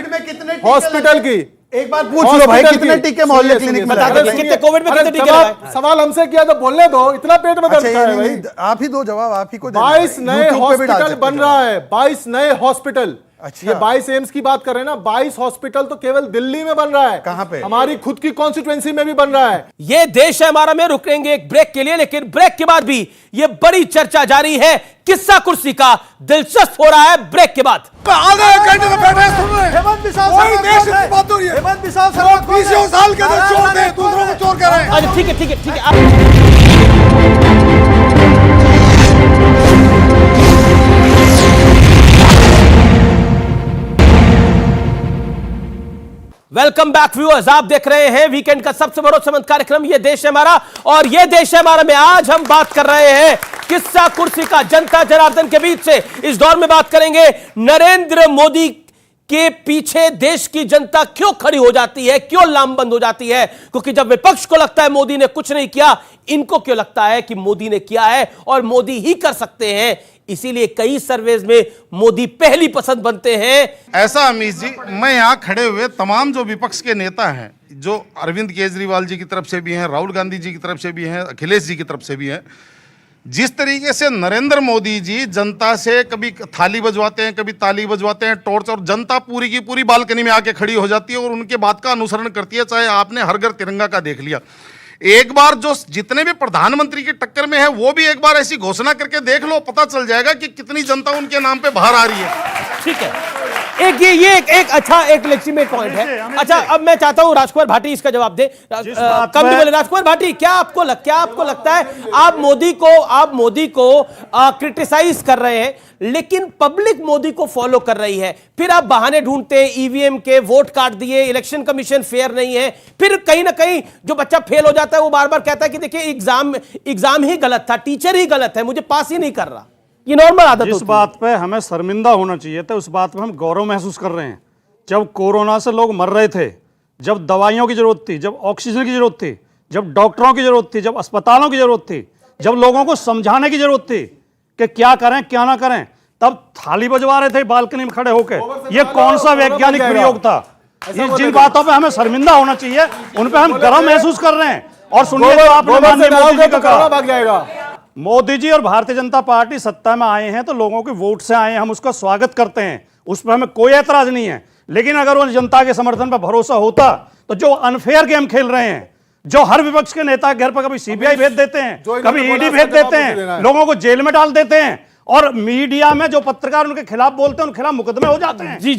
हॉस्पिटल की एक बार पूछ लो भाई, कितने टीके मोहल्ले क्लिनिक में बता दो कितने कोविड में कितने टीके लगाए? सवाल हमसे किया तो बोलने दो, इतना पेट में दर्द अच्छा, है भाई। आप ही दो जवाब, आप ही को 22 नए हॉस्पिटल बन रहा है, 22 नए हॉस्पिटल। अच्छा। ये 22 एम्स की बात कर रहे हैं ना, 22 हॉस्पिटल तो केवल दिल्ली में बन रहा है। कहां पे? हमारी खुद की कॉन्स्टिट्यूएंसी में भी बन रहा है। ये देश है हमारा में रुकेंगे एक ब्रेक के लिए, लेकिन ब्रेक के बाद भी ये बड़ी चर्चा जारी है। किस्सा कुर्सी का दिलचस्प हो रहा है ब्रेक के बाद। आधे घंटे से बैठे सुन रहे हैं। हेमंत बिसाल कोई देश की बात हो रही है। हेमंत बिसाल वो 20 साल के अंदर चोर थे, दूसरों को चोर कर रहे हैं। अच्छा ठीक है ठीक है ठीक है। वेलकम बैक व्यूअर्स, आप देख रहे हैं वीकेंड का सबसे भरोसेमंद कार्यक्रम ये देश है हमारा। और ये देश है हमारा में आज हम बात कर रहे हैं किस्सा कुर्सी का, जनता जनार्दन के बीच से। इस दौर में बात करेंगे नरेंद्र मोदी के पीछे देश की जनता क्यों खड़ी हो जाती है, क्यों लामबंद हो जाती है। क्योंकि जब विपक्ष को लगता है मोदी ने कुछ नहीं किया, इनको क्यों लगता है कि मोदी ने किया है और मोदी ही कर सकते हैं। इसीलिए कई सर्वेज में मोदी पहली पसंद बनते हैं। ऐसा अमीश जी, मैं यहाँ खड़े हुए तमाम जो विपक्ष के नेता हैं, जो अरविंद केजरीवाल जी की तरफ से भी हैं, राहुल गांधी जी की तरफ से भी हैं, अखिलेश जी की तरफ से भी हैं, जिस तरीके से नरेंद्र मोदी जी जनता से कभी थाली बजवाते हैं, कभी ताली बजवाते हैं, टॉर्च, और जनता पूरी की पूरी बालकनी में आके खड़ी हो जाती है और उनके बात का अनुसरण करती है। चाहे आपने हर घर तिरंगा का देख लिया, एक बार जो जितने भी प्रधानमंत्री की टक्कर में है वो भी एक बार ऐसी घोषणा करके देख लो, पता चल जाएगा कि कितनी जनता उनके नाम पे बाहर आ रही है। ठीक है, एक अच्छा एक लेजिटिमेट पॉइंट है। अच्छा, अब मैं चाहता हूं राजकुमार भाटी इसका जवाब दे। कम नहीं बोले। राजकुमार भाटी, क्या आपको लगता है आप मोदी को क्रिटिसाइज कर रहे हैं, लेकिन पब्लिक मोदी को फॉलो कर रही है, फिर आप बहाने ढूंढते हैं ईवीएम के, वोट काट दिए, इलेक्शन कमीशन फेयर नहीं है, फिर कहीं ना कहीं जो बच्चा फेल हो जाता है वो बार बार कहता है कि देखिए एग्जाम ही गलत था, टीचर ही गलत है, मुझे पास ही नहीं कर रहा। ये नॉर्मल आदत होती है। जिस बात पे हमें शर्मिंदा होना चाहिए था, उस बात पे हम गौरव महसूस कर रहे हैं। जब कोरोना से लोग मर रहे थे, जब दवाइयों की जरूरत थी, जब ऑक्सीजन की जरूरत थी, जब डॉक्टरों की जरूरत थी, जब अस्पतालों की जरूरत थी, जब लोगों को समझाने की जरूरत थी कि क्या करें क्या ना करें, तब थाली बजवा रहे थे बालकनी में खड़े होकर। ये कौन सा वैज्ञानिक प्रयोग था? ये जिन बातों पे हमें शर्मिंदा होना चाहिए, उन पे हम गर्व महसूस कर रहे हैं। और सुनिए, जो आपने माननीय मोदी जी का कहा, भाग जाएगा। मोदी जी और भारतीय जनता पार्टी सत्ता में आए हैं तो लोगों के वोट से आए हैं, हम उसका स्वागत करते हैं, उस पर हमें कोई एतराज नहीं है। लेकिन अगर वो जनता के समर्थन पर भरोसा होता तो जो अनफेयर गेम खेल रहे हैं, जो हर विपक्ष के नेता के घर पर कभी सीबीआई भेज देते हैं, कभी ईडी भेज देते हैं, लोगों को जेल में डाल देते हैं, और मीडिया में जो पत्रकार उनके खिलाफ बोलते हैं उनके खिलाफ मुकदमे हो जाते हैं। जी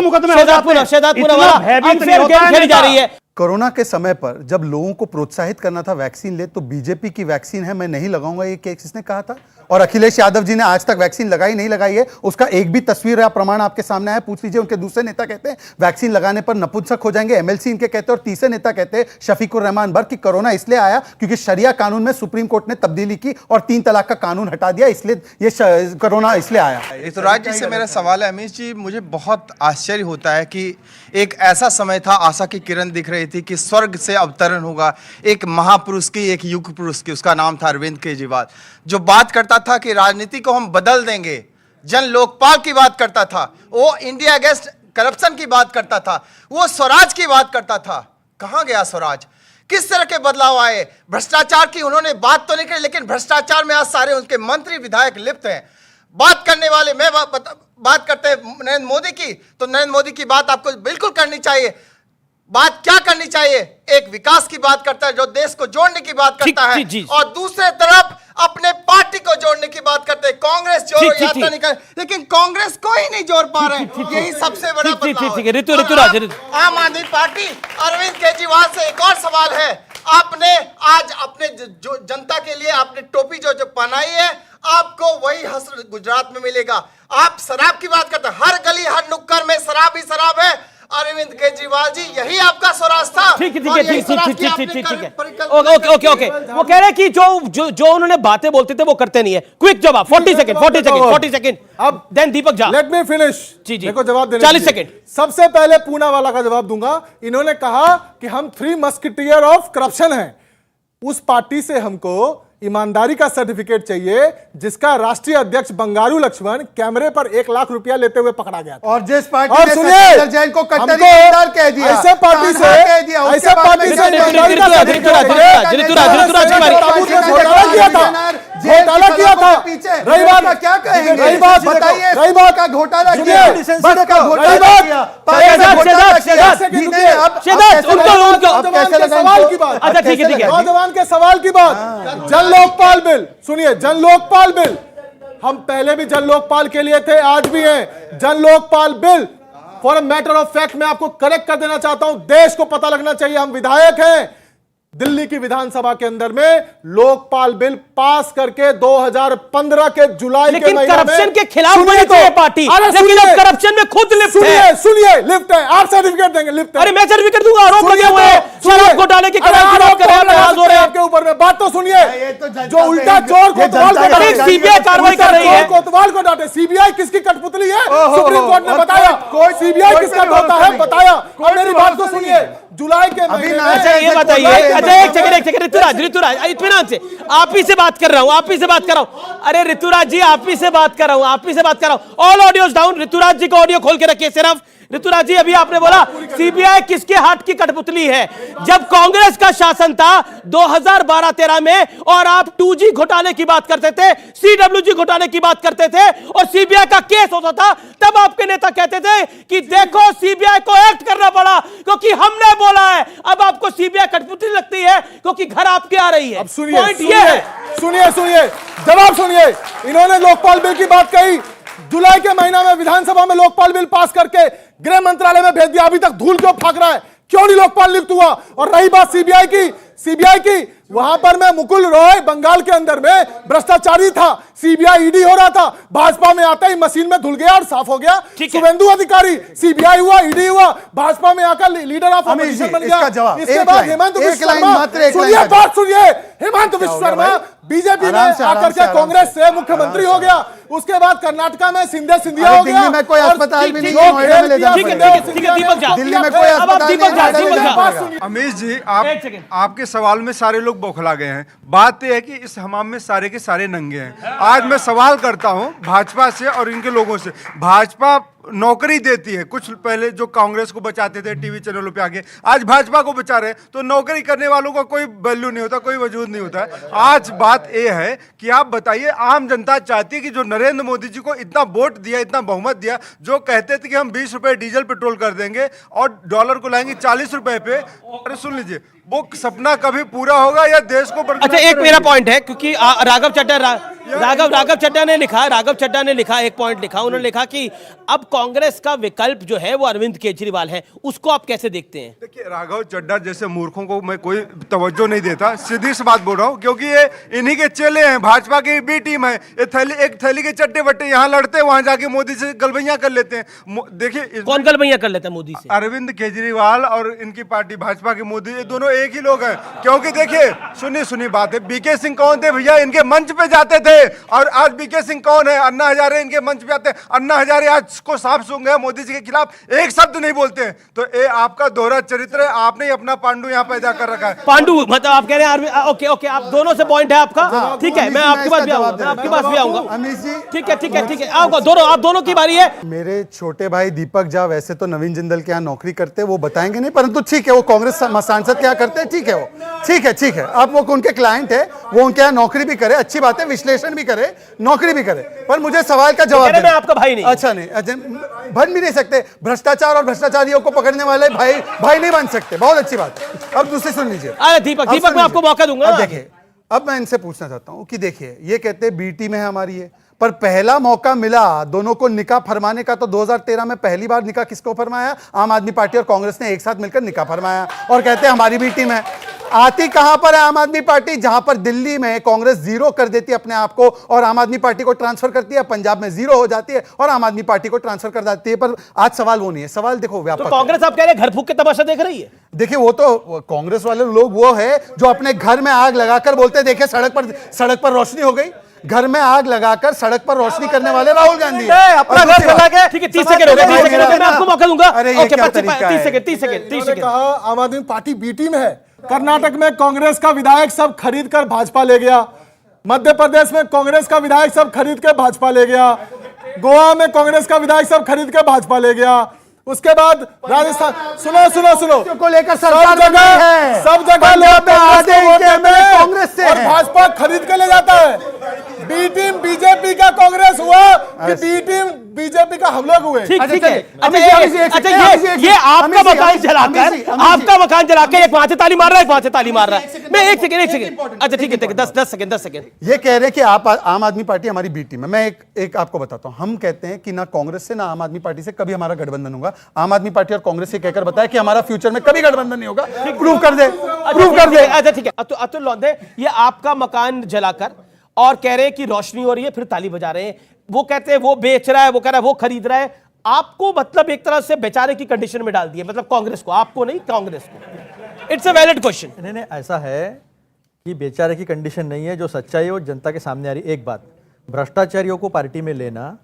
मुकदमे हो जाते हैं। इतना भयभीत नहीं होता है जा रही है। कोरोना के समय पर जब लोगों को प्रोत्साहित करना था वैक्सीन ले, तो बीजेपी की वैक्सीन है मैं नहीं लगाऊंगा, ये किसने कहा था? और अखिलेश यादव जी ने आज तक वैक्सीन लगाई नहीं लगाई है, उसका एक भी तस्वीर या प्रमाण आपके सामने है? पूछ लीजिए। उनके दूसरे नेता कहते हैं वैक्सीन लगाने पर नपुंसक हो जाएंगे, एमएलसी इनके कहते हैं, और तीसरे नेता कहते हैं शफीकुर रहमान बर्क कि कोरोना इसलिए आया क्योंकि शरिया कानून में सुप्रीम कोर्ट ने तब्दीली की और 3 तलाक का कानून हटा दिया, इसलिए ये कोरोना इसलिए आया। ऋतुराज जी से मेरा सवाल है, अमीश जी, मुझे बहुत आश्चर्य होता है कि एक ऐसा समय था, आशा की किरण दिख रही थी कि स्वर्ग से अवतरण होगा एक महापुरुष की, एक युग पुरुष की, उसका नाम था अरविंद केजरीवाल, जो बात करता था कि राजनीति को हम बदल देंगे, जन लोकपाल की बात करता था, वो इंडिया अगेंस्ट करप्शन की बात करता था, वो स्वराज की बात करता था। कहां गया स्वराज? किस तरह के बदलाव आए? भ्रष्टाचार की उन्होंने बात तो नहीं की, लेकिन भ्रष्टाचार में आज सारे उनके मंत्री विधायक लिप्त हैं। बात करने वाले मैं बात करते हैं नरेंद्र मोदी की, तो नरेंद्र मोदी की बात आपको बिल्कुल करनी चाहिए। बात क्या करनी चाहिए? एक विकास की बात करता है, जो देश को जोड़ने की बात करता है, और दूसरे तरफ अपने पार्टी को जोड़ने की बात करते हैं। कांग्रेस जोड़ो यात्रा नहीं कर, लेकिन कांग्रेस को ही नहीं जोड़ पा रहे, यही सबसे बड़ा बदलाव है। आम आदमी पार्टी, अरविंद केजरीवाल से एक और सवाल है, आपने आज अपने जो जनता के लिए आपने टोपी जो पहनाई है, आपको वही हश्र गुजरात में मिलेगा। आप शराब की बात करते हैं, हर गली हर नुक्कड़ में शराब ही शराब है। अरविंद केजरीवाल जी, यही आपका स्वराज था। ठीक है। ओके। वो कह रहे हैं कि जो उन्होंने बातें बोलते थे वो करते नहीं है। क्विक जवाब, 40 सेकंड। अब then Deepak Jha, let me finish. जी को जवाब देने 40 सेकंड। सबसे पहले पूना वाला का जवाब दूंगा। इन्होंने कहा कि हम 3 मस्केटियर ऑफ करप्शन हैं। उस पार्टी से हमको ईमानदारी का सर्टिफिकेट चाहिए, जिसका राष्ट्रीय अध्यक्ष बंगारू लक्ष्मण कैमरे पर 1 लाख रुपया लेते हुए पकड़ा गया था। और जिस पार्टी और ने सुनिए, सचिंदर जैन को कट्टर ईमानदार कह दिया, ऐसे पार्टी से कह दिया, उसके बाद में घोटाला किया था। रही बात क्या कहेंगे, रही बात बताइए, रही बात का घोटाला सुनिए, किया, बस का घोटाला किया, सवाल की बात। अच्छा ठीक है नौजवान के सवाल की बात। जन लोकपाल बिल सुनिए, जन लोकपाल बिल, हम पहले भी जन लोकपाल के लिए थे, आज भी हैं। जन Lokpal bill for a matter of fact मैं आपको करेक्ट कर देना चाहता हूं, देश को पता लगना चाहिए हम विधायक हैं। दिल्ली की विधानसभा के अंदर में लोकपाल बिल पास करके 2015 के जुलाई लेकिन के महीने में करप्शन के खिलाफ सुनिए बनी तो, थी ये पार्टी, अरे लेकिन सुनिए, अब करप्शन में खुद लिप्त है। सुनिए सुनिए, लिफ्ट है, आप सर्टिफिकेट देंगे, लिफ्ट है। अरे मैं सर्टिफिकेट दूंगा, आरोप लगे हुए हैं, शराब घोटाले के खिलाफ बात कर रहे हैं, नाराज हो रहे हैं आपके ऊपर में। बात तो सुनिए, जो उल्टा चोर कोतवाल को अरे डांटे, सीबीआई कार्रवाई कर रही है। कोतवाल को डांटे, सीबीआई किसकी कठपुतली है? सुप्रीम कोर्ट ने बताया। सीबीआई किसका होता है बताया। अब मेरी बात तो सुनिए, जुलाई के महीने में, अच्छा ये बताइए, अच्छा एक सेकंड ऋतुराज इत्मीनान से आप ही से बात कर रहा हूं, आप ही से बात कर रहा हूं। अरे ऋतुराज जी आप ही से बात कर रहा हूं, आप ही से बात कर रहा हूं। ऑल ऑडियोज डाउन, ऋतुराज जी को ऑडियो खोल के रखिए सिर्फ। ऋतुराज जी अभी आपने बोला सीबीआई किसके हाथ की कठपुतली है? जब कांग्रेस का शासन था 2012-13 में और आप 2G घोटाले की बात करते थे, CWG घोटाले की बात करते थे और सीबीआई का केस होता था, तब आपके नेता कहते थे कि देखो सीबीआई को एक्ट करना पड़ा क्योंकि हमने बोला है। अब आपको सीबीआई कठपुतली लगती है क्योंकि घर आपके आ रही है। अब सुनिए, पॉइंट ये है। सुनिए जवाब सुनिए। इन्होंने लोकपाल बिल की बात कही, जुलाई के महीना में विधानसभा में लोकपाल बिल पास करके गृह मंत्रालय में भेज दिया, अभी तक धूल क्यों फाक रहा है? क्यों नहीं लोकपाल लिप्त हुआ? और रही बात सीबीआई की, वहां पर मैं मुकुल रॉय बंगाल के अंदर में भ्रष्टाचारी था, सीबीआई ईडी हो रहा था, भाजपा में आते ही मशीन में धुल गया और साफ हो गया। शुभेंदु अधिकारी सीबीआई हुआ, ईडी हुआ, भाजपा में आकर लीडर ऑफ ऑपोजिशन बन गया। इसके बाद हेमंत विश्व शर्मा, सुनिए बात सुनिए, हेमंत विश्व शर्मा बीजेपी में आकर के कांग्रेस से मुख्यमंत्री हो गया। उसके बाद कर्नाटका में सिंधिया हो गया। दिल्ली में कोई अस्पताल भी नहीं है, नोएडा में ले जाना पड़ेगा। दिल्ली में कोई अस्पताल नहीं है। अमीश जी, आपके सवाल में सारे लोग बौखला गए हैं। बात यह है कि इस हमाम में सारे के सारे नंगे हैं। आज मैं सवाल करता हूं भाजपा से और इनके लोगों से। भाजपा नौकरी देती है, कुछ पहले जो कांग्रेस को बचाते थे टीवी चैनलों पे आके, आज भाजपा को बचा रहे, तो नौकरी करने वालों का कोई वैल्यू नहीं होता, कोई वजूद नहीं होता है। आज बात यह है कि आप बताइए, आम जनता चाहती है कि जो नरेंद्र मोदी जी को इतना वोट दिया, इतना बहुमत दिया, जो कहते थे कि हम 20 रुपए डीजल पेट्रोल कर देंगे और डॉलर को लाएंगे 40 रुपए पे, अरे सुन लीजिए, वो सपना कभी पूरा होगा या देश को? अच्छा एक मेरा पॉइंट है, क्योंकि राघव चड्डा ने लिखा एक पॉइंट लिखा, उन्होंने लिखा कि अब कांग्रेस का विकल्प जो है वो अरविंद केजरीवाल है, उसको आप कैसे देखते हैं? देखिए, राघव चड्डा जैसे मूर्खों को मैं कोई तवज्जो नहीं देता, सीधी सी बात बोल रहा हूँ, क्योंकि ये इन्हीं के चेले हैं, भाजपा की बी टीम है। ये एक थैली के चट्टे बट्टे यहाँ लड़ते हैं, वहां जाके मोदी से गलबैया कर लेते हैं। देखिए कौन गलबैया कर लेता है मोदी से? अरविंद केजरीवाल और इनकी पार्टी भाजपा के मोदी, ये दोनों एक ही लोग हैं। क्योंकि देखिए, सुनिए बात है, बीके सिंह कौन थे भैया? इनके मंच पे जाते थे, और आज बीके सिंह कौन है? अन्ना हजारे इनके मंच पे आते हैं। अन्ना हजारे आज को साफ सूंघ गए, मोदी जी के खिलाफ एक शब्द नहीं बोलते हैं। तो ये आपका दोहरा चरित्र है, आपने ही अपना पांडु यहाँ पैदा कर रखा है। पांडु मतलब आप कह रहे हैं? ओके, आप दोनों से पॉइंट है आपका, ठीक है, मैं आपके पास भी आऊंगा, ठीक है, आप दोनों की बारी है। मेरे छोटे भाई दीपक झा वैसे तो नवीन जिंदल के यहाँ नौकरी करते हैं, वो बताएंगे नहीं, परंतु ठीक है, वो कांग्रेस सांसद क्या करते हैं, ठीक है, वो ठीक है, अब वो उनके क्लाइंट है, वो उनके यहाँ नौकरी भी करे, अच्छी बात है, विश्लेषण भी करे, नौकरी भी करे, पर मुझे सवाल का जवाब मैं आपका भाई नहीं। अच्छा नहीं, बन भी नहीं सकते, भ्रष्टाचार और भ्रष्टाचारियों को पकड़ने वाले भाई नहीं बन सकते, बहुत अच्छी बात है। अब दूसरी सुन लीजिए। अरे दीपक मैं आपको मौका दूंगा। देखिए, अब मैं इनसे पूछना चाहता हूं कि देखिए, ये कहते हैं बी टीम है हमारी है, पर पहला मौका मिला दोनों को निकाह फरमाने का तो 2013 में पहली बार निकाह किसको फरमाया? आम आदमी पार्टी और कांग्रेस ने एक साथ मिलकर निकाह फरमाया, और कहते हैं हमारी भी टीम है। आती कहां पर है आम आदमी पार्टी? जहां पर दिल्ली में कांग्रेस जीरो कर देती है अपने आप को और आम आदमी पार्टी को ट्रांसफर करती है, पंजाब में जीरो हो जाती है और आम आदमी पार्टी को ट्रांसफर कर देती है। पर आज सवाल वो नहीं है, सवाल देखो व्यापक। तो कांग्रेस आप कह रहे हैं घर फूंक के तमाशा देख रही है? देखिए, वो तो कांग्रेस वाले लोग वो है जो अपने घर में आग लगाकर बोलते हैं देखिए सड़क पर रोशनी हो गई। घर में आग लगाकर सड़क पर रोशनी करने वाले राहुल गांधी अपना घर जला के। ठीक है, 30 सेकंड हो गए, मैं आपको मौका दूंगा। अरे ये क्या तरीका है? 30 सेकंड। कहा आम आदमी पार्टी बी टीम है। कर्नाटक में कांग्रेस का विधायक सब खरीद कर भाजपा ले गया, मध्य प्रदेश में कांग्रेस का विधायक सब खरीद के भाजपा ले गया, गोवा में कांग्रेस का विधायक सब खरीद के भाजपा ले गया, उसके बाद राजस्थान, सुनो को लेकर सब सरकार जगह लोग कांग्रेस से और भाजपा खरीद के ले जाता है। बी टीम बीजेपी का कांग्रेस हुआ कि बी टीम बीजेपी का हम लोग हुए। ठीक है। अच्छा ये आपका मकान जलाकर, आपका मकान जलाकर एक वहां से ताली मार रहा है, एक वहां से ताली मार रहा है। मैं एक सेकंड अच्छा ठीक है 10 सेकंड ये कह रहे हैं कि आप आम आदमी पार्टी हमारी बी टीम है। मैं एक आपको बताता हूं, हम कहते हैं कि ना कांग्रेस से ना आम आदमी पार्टी से कभी हमारा गठबंधन होगा। आम आदमी पार्टी और कांग्रेस से कहकर बताया कि हमारा फ्यूचर में कभी गठबंधन नहीं होगा। प्रूव कर दे। अच्छा ठीक है। अतुल लोंढे, ये आपका मकान जलाकर और कह रहे हैं कि रोशनी हो रही है, फिर ताली बजा रहे हैं। वो कहते हैं वो बेच रहा है, वो कह रहा है वो खरीद रहा है। आपको मतलब एक तरह से बेचारे की कंडीशन में डाल दिया, मतलब कांग्रेस को, आपको नहीं कांग्रेस को। It's a valid question. नहीं, ऐसा है कि बेचारे की कंडीशन नहीं है, जो सच्चाई है वो जनता के सामने आ रही है। एक बात, भ्रष्टाचारियों को पार्टी में लेना,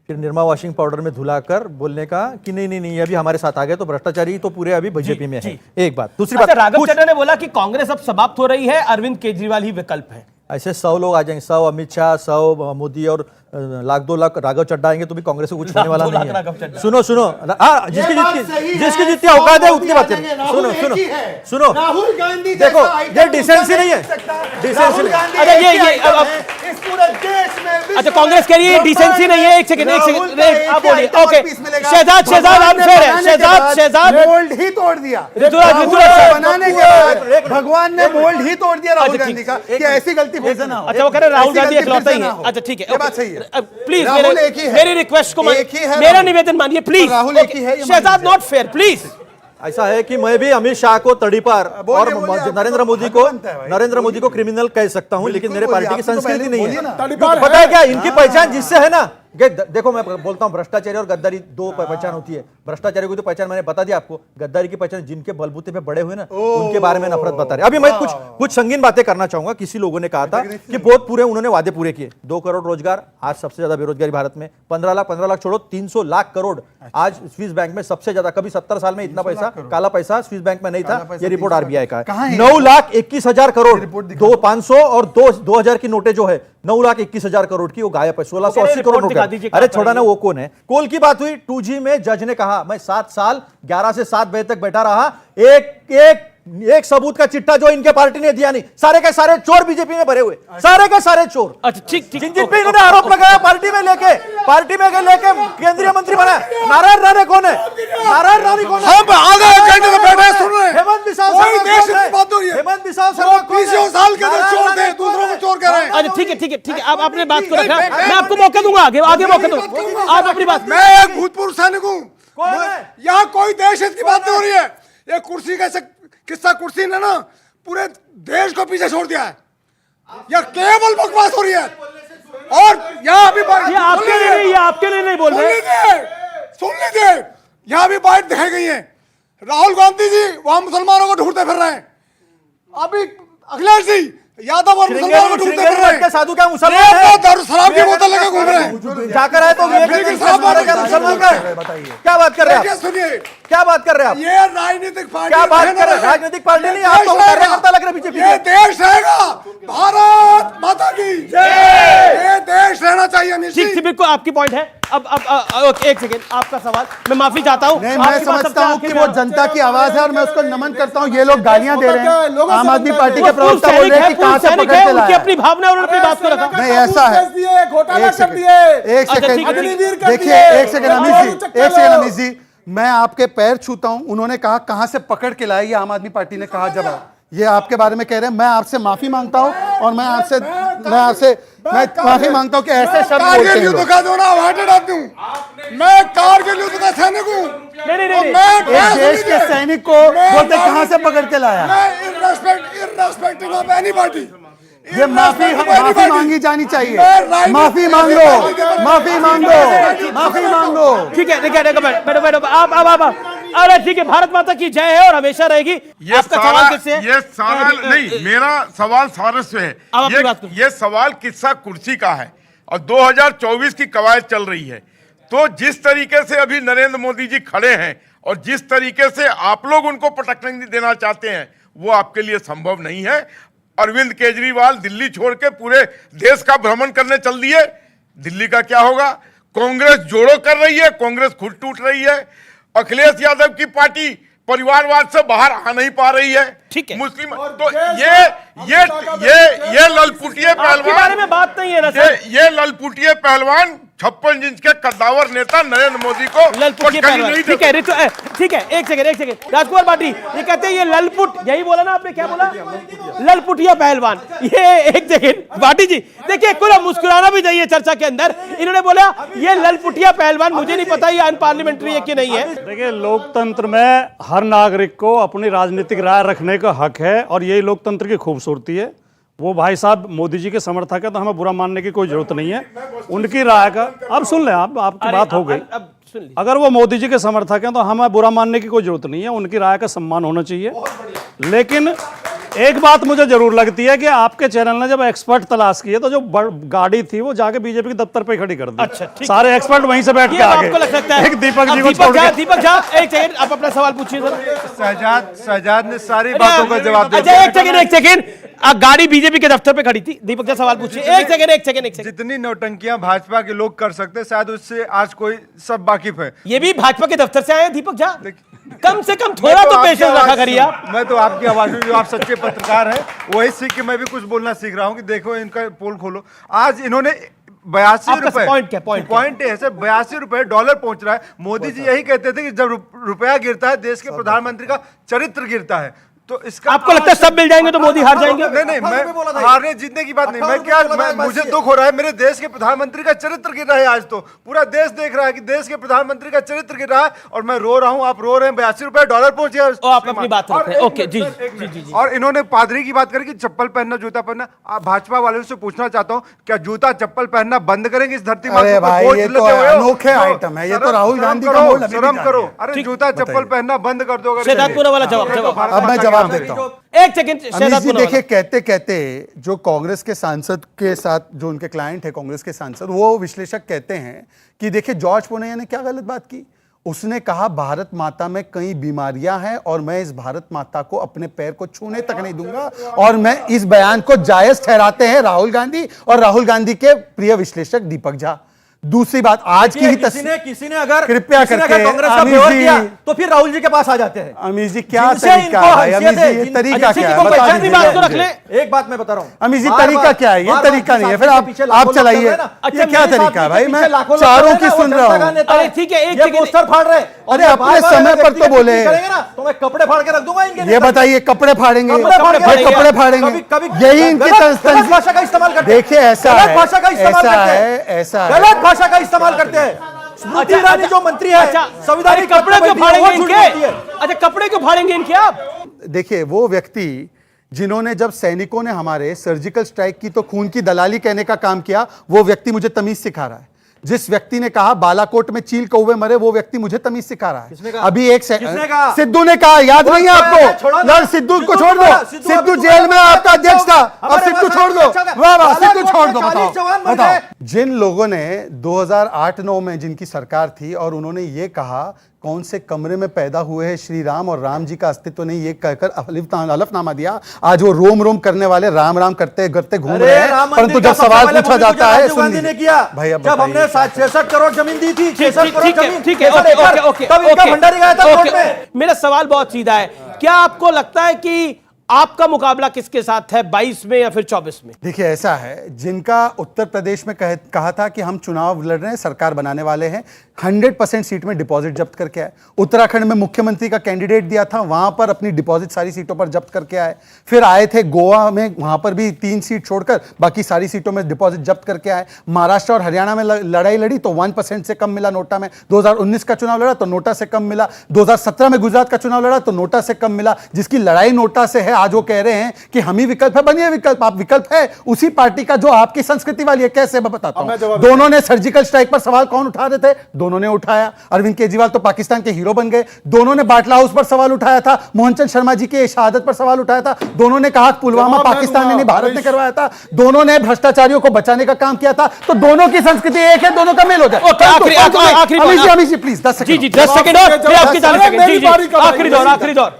फिर निरमा वॉशिंग पाउडर में धुलाकर बोलने का कि नहीं अभी हमारे साथ आ गए, तो भ्रष्टाचारी तो पूरे अभी बीजेपी में है। एक बात। दूसरी बात, राघव चड्ढा ने बोला कि कांग्रेस अब समाप्त हो रही है, अरविंद केजरीवाल ही विकल्प है। ऐसे 100 लोग आ जाएंगे, 100 अमित शाह, 100 मोदी और लाख 2 लाख राघव चड्ढा आएंगे तो भी कांग्रेस को कुछ होने वाला नहीं है। सुनो हाँ, जिसकी जितनी औकात है उतनी बात करें। सुनो राहुल गांधी देखो, ये डिसेंसी नहीं है, डिसेंसी नहीं। अच्छा ये इस पूरे देश में, अच्छा कांग्रेस कह रही है डिसेंसी नहीं है। एक सेकंड आप बोलिए। ओके, शहजाद अनफेयर है। शहजाद मोल्ड ही तोड़ दिया बनाने के बाद, भगवान ने मोल्ड ही तोड़ दिया राहुल गांधी का कि ऐसी गलती फिर से ना हो। अच्छा वो कह रहे राहुल गांधी इकलौता ही है। अच्छा ठीक है, ये बात सही है। प्लीज राहुल एक ही है, मेरी रिक्वेस्ट को है, मेरा निवेदन मानिए प्लीज। राहुल एक ही है, शहजाद नॉट फेयर प्लीज। ऐसा है कि मैं भी अमित शाह को तड़ीपार और नरेंद्र मोदी को क्रिमिनल कह सकता हूं, लेकिन मेरे पार्टी की संस्कृति नहीं है। पता है क्या इनकी पहचान जिससे है ना, देखो मैं बोलता हूं, भ्रष्टाचारी और गद्दारी दो पहचान होती है। भ्रष्टाचारी की तो पहचान मैंने बता दिया आपको, गद्दारी की पहचान जिनके बलबूते पे बड़े हुए ना, उनके बारे में नफरत बता रहे। अभी मैं कुछ संगीन बातें करना चाहूंगा। किसी लोगों ने कहा था कि बहुत पूरे उन्होंने वादे पूरे किए, 2 करोड़ रोजगार, आज सबसे ज्यादा बेरोजगारी भारत में, 15 लाख छोड़ो 300 लाख करोड़ आज स्विस बैंक में सबसे ज्यादा, कभी 70 साल में इतना पैसा काला पैसा स्विस बैंक में नहीं था। ये रिपोर्ट आरबीआई का है। 9,21,000 करोड़, 500 और 2000 की नोटें जो है 9,21,000 करोड़ की वो गायब है। 1680 करोड़ नोट। अरे छोड़ा ना, वो कौन है? कोल की बात हुई 2G में, जज ने कहा मैं 7 साल 11 से 7 बजे तक बैठा रहा, एक सबूत का चिट्ठा जो इनके पार्टी ने दिया नहीं। सारे के सारे चोर बीजेपी में भरे हुए, सारे के सारे चोर। अच्छा ठीक जिन पे इन्होंने आरोप लगाया पार्टी में लेके केंद्रीय मंत्री बना। नारायण राणे कौन है? नारायण राणे कौन है? हम आधे घंटे से बैठे सुन रहे हैं। हेमंत बिसाल हेमंत बिसाल साल के अंदर चोर थे, दूसरों को चोर कर रहे हैं। अच्छा ठीक है आप अपने बात को रखा, मैं आपको मौका दूंगा, आगे मौका दूंगा। आप अपनी बात। मैं एक भूतपूर्व सैनिक हूँ, यहाँ कोई देश हित की बात नहीं हो रही है। ये कुर्सी का किस्सा, कुर्सी ने ना पूरे देश को पीछे छोड़ दिया है। यह केवल बकवास हो रही है। और यहाँ अभी आपके लिए नहीं बोल रहे। सुन लीजिए, यहाँ भी बाइट दिखाई गई है। राहुल गांधी जी वहां मुसलमानों को ढूंढते फिर रहे हैं। अभी अखिलेश जी यादव और मुसलमानों को ढूंढते फिर रहे हैं। साधु क्या मुसलमान है? शराब की बोतल लेकर घूम रहे हैं। जाकर आए तो मुसलमान का बताइए, क्या बात कर रहे हैं? सुनिए, क्या बात कर रहे हैं आप? ये राजनीतिक पार्टी, क्या बात कर रहे हैं? राजनीतिक पार्टी नहीं, आप तो कार्यकर्ता लग रहे बीजेपी। ये देश रहेगा, भारत माता की ये देश रहना चाहिए। ठीक बिल्कुल आपकी पॉइंट है। अब एक सेकेंड, आपका सवाल, मैं माफी चाहता हूं। नहीं, मैं समझता हूं कि वो जनता की आवाज है और मैं उसको नमन करता हूं। ये लोग गालियां दे रहे हैं, आम आदमी पार्टी के प्रवक्ता बोल रहे हैं कि कहां से पकड़ के लाया। उनकी अपनी भावना, उन्होंने अपनी बात को रखा। नहीं ऐसा है, एक सेकंड देखिए, एक सेकंड अमित जी, मैं आपके पैर छूता हूं। उन्होंने कहा कहां से पकड़ के लाया, ये आम आदमी पार्टी ने कहा। जब ये आपके बारे में कह रहे हैं, मैं आपसे माफी मांगता हूं और मैं आपसे माफी मांगता हूं कि ऐसे शब्द बोलते हैं लोग। मैं कारगिल युद्ध का सैनिक हूं। एक देश के सैनिक को बोलते कहां से पकड़ के लाया। irrespective of any party, ये माफी मांगी जानी चाहिए। माफी मांग लो। ठीक है, आप अरे ठीक है, भारत माता की जय है और हमेशा रहेगी। आपका सवाल किससे है? ये सवाल नहीं, मेरा सवाल सारस से है। ये सवाल किस्सा कुर्सी का है और 2024 की कवायद चल रही है। तो जिस तरीके से अभी नरेंद्र मोदी जी खड़े हैं और जिस तरीके से आप लोग उनको पटकने देना चाहते हैं, वो आपके लिए संभव नहीं है। अरविंद केजरीवाल दिल्ली छोड़ के पूरे देश का भ्रमण करने चल दिए। दिल्ली का क्या होगा? कांग्रेस जोड़ो कर रही है, कांग्रेस खुद टूट रही है। अखिलेश यादव की पार्टी परिवारवाद से बाहर आ नहीं पा रही है। ठीक है, मुस्लिम तो ये ललपुटिये पहलवान, बारे में बात नहीं है ना सर। ये ललपुटिये पहलवान 56 इंच के कद्दावर नेता नरेंद्र मोदी को ललपुटिये पहलवान, ठीक है, ठीक है, एक सेकंड राजकुमार पाटी, ये कहते हैं ये ललपुट, यही बोला ना आपने, क्या बोला? ललपुटिया पहलवान। ये एक सेकंड पाटी जी देखिए, कोई मुस्कुराना भी चाहिए चर्चा के अंदर। इन्होंने बोला ये ललपुटिया पहलवान, मुझे नहीं पता ये अनपार्लियामेंट्री है कि नहीं है। देखिए, लोकतंत्र में हर नागरिक को अपनी राजनीतिक राय रखने का हक है और यही लोकतंत्र की खूबसूरती है। वो भाई साहब मोदी जी के समर्थक है तो हमें बुरा मानने की कोई जरूरत नहीं है। उनकी राय का अब सुन लें, आपकी बात हो गई। अगर वो मोदी जी के समर्थक हैं तो हमें बुरा मानने की कोई जरूरत नहीं है, उनकी राय का सम्मान होना चाहिए। लेकिन एक बात मुझे जरूर लगती है कि आपके चैनल ने जब एक्सपर्ट तलाश किए तो जो गाड़ी थी वो जाके बीजेपी के दफ्तर पे खड़ी कर दी। अच्छा, सारे एक्सपर्ट वहीं से बैठ के आ गए। एक दीपक जी को छोड़ के। दीपक झा एक सेकंड, आप अपना सवाल पूछिए सर। शहजाद ने सारी बातों का जवाब दिया। अच्छा एक सेकंड, गाड़ी बीजेपी के दफ्तर पे खड़ी थी। दीपक झा सवाल पूछिए। एक सेकंड। जितनी नौटंकियां भाजपा के लोग कर सकते हैं शायद उससे आज कोई सब वाकिफ है। ये भी भाजपा के दफ्तर से आए हैं दीपक झा, कम से कम थोड़ा तो पेशेंस रखा करिए आप। मैं तो आपकी आवाज में, जो आप सच्चे पत्रकार हैं वही सीख के मैं भी कुछ बोलना सीख रहा हूं कि देखो इनका पोल खोलो। आज इन्होंने 82 रुपए, पॉइंट है सर, 82 रुपए डॉलर पहुंच रहा है। मोदी जी यही कहते थे कि जब रुपया गिरता है देश के प्रधानमंत्री का चरित्र गिरता है। तो इसका आपको लगता है सब मिल जाएंगे तो मोदी हार जाएंगे? नहीं, मैं हारने जीतने की बात नहीं, मैं क्या, मुझे दुख हो रहा है, मेरे देश के प्रधानमंत्री का चरित्र गिर रहा है। आज तो पूरा देश देख रहा है कि देश के प्रधानमंत्री का चरित्र गिर रहा है और मैं रो रहा हूं, आप रो रहे हैं। 82 रुपए डॉलर पहुंच गया। आप अपनी बात रख रहे हैं, ओके जी। और इन्होंने पादरी की बात करी कि चप्पल पहनना, जूता पहनना। भाजपा वालों से पूछना चाहता हूँ, क्या जूता चप्पल पहनना बंद करेंगे इस धरती पर? ये तो अनोखे आइटम है, ये तो राहुल गांधी का मूल। शर्म करो, अरे जूता चप्पल पहनना बंद कर दो। वाला जवाब। अब मैं जवाब देता हूँ। एक सेकंड देखिए, कहते कहते जो कांग्रेस के सांसद के साथ, जो उनके क्लाइंट है कांग्रेस के सांसद, वो विश्लेषक कहते हैं कि देखिए जॉर्ज पुनैया ने क्या गलत बात की। उसने कहा भारत माता में कई बीमारियां हैं और मैं इस भारत माता को अपने पैर को छूने तक नहीं दूंगा, और मैं इस बयान को जायज ठहराते हैं राहुल गांधी और राहुल गांधी के प्रिय विश्लेषक दीपक झा। दूसरी बात, आज की ही किसी ने अगर कृपया करके कांग्रेस का फेवर किया तो फिर राहुल जी के पास आ जाते हैं। अमीर जी क्या तरीका है? अमीर जी ये तरीका क्या है? एक बात मैं बता रहा हूँ अमीर जी, तरीका क्या है? ये तरीका नहीं है। फिर आप चलाइए, ये क्या तरीका है भाई? मैं चारों की सुन रहा हूँ। अरे ठीक है, एक पोस्टर फाड़ रहे, अरे अपने समय पर तो बोले। तो मैं कपड़े फाड़ के रख दूंगा इनके। ये बताइए, कपड़े फाड़ेंगे? कपड़े फाड़ेंगे, यही इनकी भाषा का इस्तेमाल करते। देखिए ऐसा है, भाषा का इस्तेमाल है, ऐसा है, गलत भाषा का इस्तेमाल करते हैं। स्मृति ईरानी जो मंत्री है, संविधानिक कपड़े क्यों फाड़ेंगे इनके? अच्छा, कपड़े क्यों फाड़ेंगे इनके आप? देखिए, वो व्यक्ति जिन्होंने जब सैनिकों ने हमारे सर्जिकल स्ट्राइक की तो खून की दलाली कहने का काम किया, वो व्यक्ति मुझे तमीज सिखा रहा है। जिस व्यक्ति ने कहा बालाकोट में चील कौवे मरे, वो व्यक्ति मुझे तमीज सिखा रहा है। अभी एक सिद्धू ने कहा, याद नहीं है आपको? यार सिद्धू को छोड़ दो, सिद्धू जेल में आपका अध्यक्ष था, अब सिद्धू छोड़ दो। वाह वाह, सिद्धू छोड़ दो। बताओ जिन लोगों ने 2008-9 में जिनकी सरकार थी और उन्होंने ये कहा कौन से कमरे में पैदा हुए हैं श्री राम और राम जी का अस्तित्व नहीं, ये कहकर हलफनामा दिया, आज वो रोम रोम करने वाले राम राम करते करते घूम रहे हैं। परंतु जब सवाल पूछा जाता है, सुन लीजिए भाई, अब जब हमने 66 करोड़ जमीन दी थी, 66 करोड़ जमीन, ठीक है, तब इनका भंडारी गया था कोर्ट में। मेरा सवाल बहुत सीधा है, क्या आपको लगता है कि आपका मुकाबला किसके साथ है, 22 में या फिर 24 में? देखिए ऐसा है, जिनका उत्तर प्रदेश में कहा था कि हम चुनाव लड़ रहे हैं, सरकार बनाने वाले हैं, 100% सीट में डिपॉजिट जब्त करके आए। उत्तराखंड में मुख्यमंत्री का कैंडिडेट दिया था, वहां पर अपनी डिपॉजिट सारी सीटों पर जब्त करके आए। फिर आए थे गोवा में, वहां पर भी 3 सीट छोड़कर बाकी सारी सीटों में डिपॉजिट जब्त करके आए। महाराष्ट्र और हरियाणा में लड़ाई लड़ी तो 1% से कम मिला नोटा में। 2019 का चुनाव लड़ा तो नोटा से कम मिला। 2017 में गुजरात का चुनाव लड़ा तो नोटा से कम मिला। जिसकी लड़ाई नोटा से है, आज वो कह रहे हैं कि हम ही विकल्प है। बनिए विकल्प, आप विकल्प है उसी पार्टी का जो आपकी संस्कृति वाली है। कैसे मैं बताता हूं। दोनों ने सर्जिकल स्ट्राइक पर सवाल कौन उठा रहे थे? दोनों ने उठाया। अरविंद केजरीवाल तो पाकिस्तान के हीरो बन गए। दोनों ने बाटला हाउस पर सवाल उठाया था, मोहनचंद शर्मा जी की शहादत पर सवाल उठाया था। दोनों ने कहा पुलवामा पाकिस्तान ने नहीं भारत ने करवाया था। दोनों ने भ्रष्टाचारियों को बचाने का काम किया था। तो दोनों की संस्कृति एक है, दोनों का मेल होता है। प्लीज 10 सेकंड, आखिरी दौर।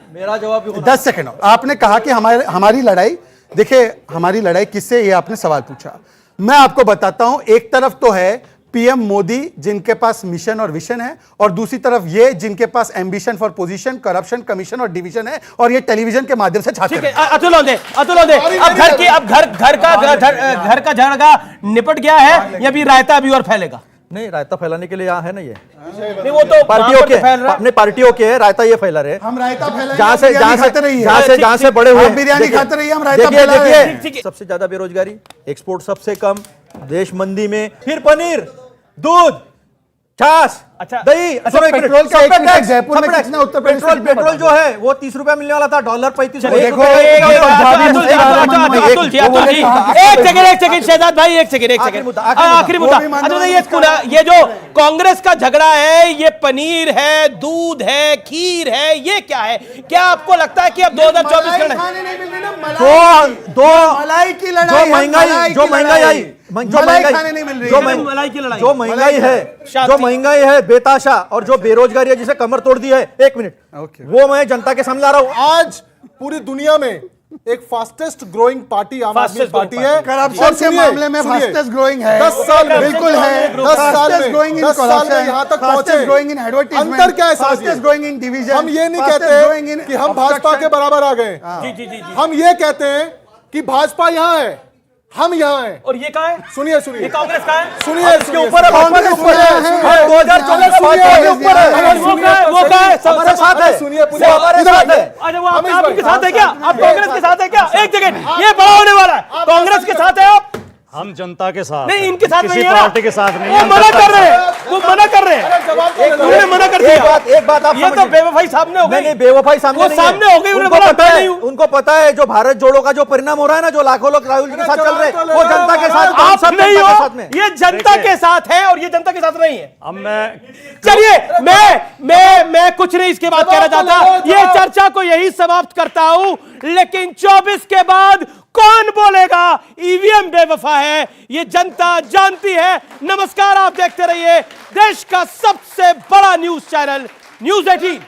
मेरा जवाब भी 10 सेकंड आपने कहा कि हमारी लड़ाई, देखिए हमारी लड़ाई किससे, ये आपने सवाल पूछा। मैं आपको बताता हूं, एक तरफ तो है पीएम मोदी जिनके पास मिशन और विजन है, और दूसरी तरफ ये जिनके पास ambition for position, corruption, commission और डिवीजन है, और ये टेलीविजन के माध्यम से छाते हैं। अतुल होंगे घर का झगड़ा निपट गया है या भी रायता अभी और फैलेगा? नहीं, रायता फैलाने के लिए यहाँ है ना, ये नहीं वो तो पार्टियों के अपने पार्टियों के है, रायता ये फैला रहे। हम रायता फैलाएंगे, जहां से बड़े हुए बिरयानी खाते रहिए, हम रायता देखिए सबसे ज्यादा बेरोजगारी, एक्सपोर्ट सबसे कम, देश मंदी में, फिर पनीर, दूध, छाछ, अच्छा दही, पेट्रोल का एक मिनट, जयपुर में कितना उत्तर प्रदेश में पेट्रोल जो है वो 30 रुपया मिलने वाला था, $35 एक सेकंड शहजाद भाई, एक सेकंड आखिरी मुद्दा। ये जो कांग्रेस का झगड़ा है, ये पनीर है, दूध है, खीर है, ये क्या है? क्या आपको लगता है कि अब 2024 में जो महंगाई है बेताशा, और जो बेरोजगारी है जिसे कमर तोड़ दी है, 1 मिनट, वो मैं जनता के सामने ला रहा हूं। आज पूरी दुनिया में एक फास्टेस्ट ग्रोइंग पार्टी आम आदमी पार्टी है। करप्शन के मामले में फास्टेस्ट ग्रोइंग है, 10 साल में बिल्कुल है, 10 साल में ग्रोइंग इन 10 साल में यहाँ तक पहुंचे। ग्रोइंग इन एडवर्टाइजमेंट, अंतर क्या है? Fastest growing in division. हम ये नहीं कहते कि हम भाजपा के बराबर आ गए, हम ये कहते हैं कि भाजपा यहाँ है, हम यहाँ हैं। और ये कहाँ है? सुनिए ये कांग्रेस कहाँ है? सुनिए इसके ऊपर है, भाजपा के ऊपर है, 2024 के ऊपर है, वो कहाँ है? हमारे साथ है, सुनिए वो हमारे साथ है। अरे वो आपके साथ है क्या? आप कांग्रेस के साथ है क्या? एक सेकंड, ये बड़ा होने वाला है। कांग्रेस के साथ है आप? हम जनता के साथ, नहीं इनके साथ किसी नहीं है, पार्टी के साथ नहीं। वो मना कर रहे हैं, वो मना कर रहे हैं, उन्होंने मना कर दिया। एक बात आप ये तो बेवफाई सामने हो गई। नहीं, बेवफाई सामने वो नहीं है। सामने हो गई, उन्हें उनको बोला पता मैं है, नहीं हूं। उनको पता है जो भारत जोड़ो का जो परिणाम हो रहा है ना, जो लाखों लोग राहुल जी के साथ चल रहे हैं, वो जनता के साथ, आप सब नहीं जनता के हो, साथ में। ये जनता के साथ है और ये जनता के साथ नहीं है। अब मैं चलिए मैं कुछ नहीं इसके बाद कहना चाहता, ये चर्चा को यही समाप्त करता हूं। लेकिन 24 के बाद कौन बोलेगा ईवीएम बेवफा है, ये जनता जानती है। नमस्कार, आप देखते रहिए देश का सबसे बड़ा न्यूज चैनल न्यूज़ 18।